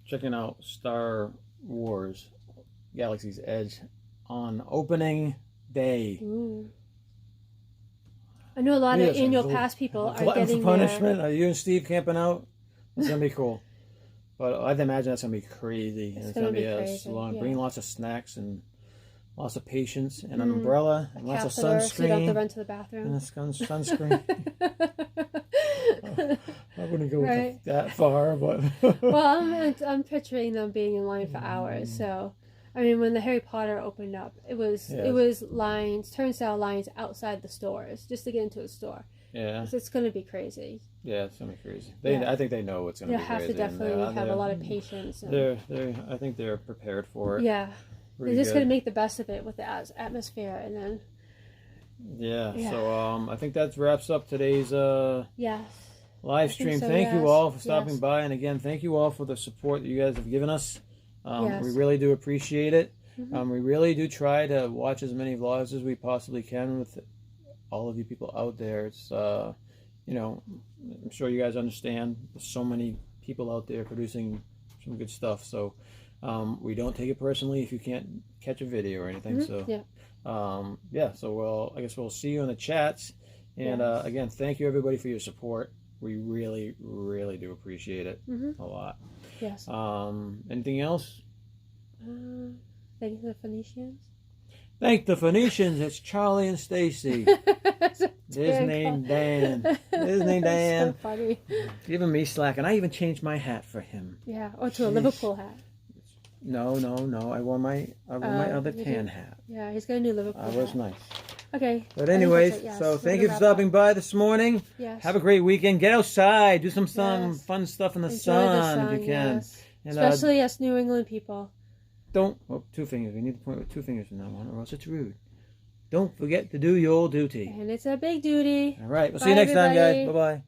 checking out Star Wars Galaxy's Edge on opening day. Ooh. I know a lot of annual pass people are getting punishment. Are you and Steve camping out? It's gonna be cool. But I'd imagine that's gonna be crazy. It's gonna be crazy. Long. Bring lots of snacks and lots of patience and an umbrella and lots of sunscreen. So you don't have to run to the bathroom. And sunscreen. I wouldn't go that far, but well, I'm picturing them being in line for hours. So. I mean, when the Harry Potter opened up, it was turnstile lines outside the stores just to get into a store. Yeah, so it's going to be crazy. Yeah, it's going to be crazy. I think they know it's going to be crazy. They have to definitely have a lot of patience. I think they're prepared for it. Yeah, they're just going to make the best of it with the atmosphere, and then. Yeah. So I think that wraps up today's live stream. Thank you all for stopping by, and again, thank you all for the support that you guys have given us. We really do appreciate it. We really do try to watch as many vlogs as we possibly can with all of you people out there. It's I'm sure you guys understand there's so many people out there producing some good stuff, so we don't take it personally if you can't catch a video or anything. So so I guess we'll see you in the chats, and again, thank you everybody for your support. We really, really do appreciate it a lot. Yes. Anything else? Thank the Phoenicians. Thank the Phoenicians. It's Charlie and Stacy. Disney Dan. Disney Dan. So funny. Giving me slack, and I even changed my hat for him. Yeah, or to a Liverpool hat. No. I wore my other you tan did? hat. Yeah, he's got a new Liverpool I was hat. nice. Okay. But I think anyways, that's it, yes. so We're thank gonna you for wrap stopping up. by this morning. Yes. Have a great weekend. Get outside. Do some Yes. fun stuff in the Enjoy sun, the sun, if you can. yes. And Especially us New England people. don't. Oh, two fingers. We need to point with two fingers from now on, or else it's rude. Don't forget to do your duty. And it's a big duty. All right. We'll see Bye, you next time, guys. everybody. Bye bye.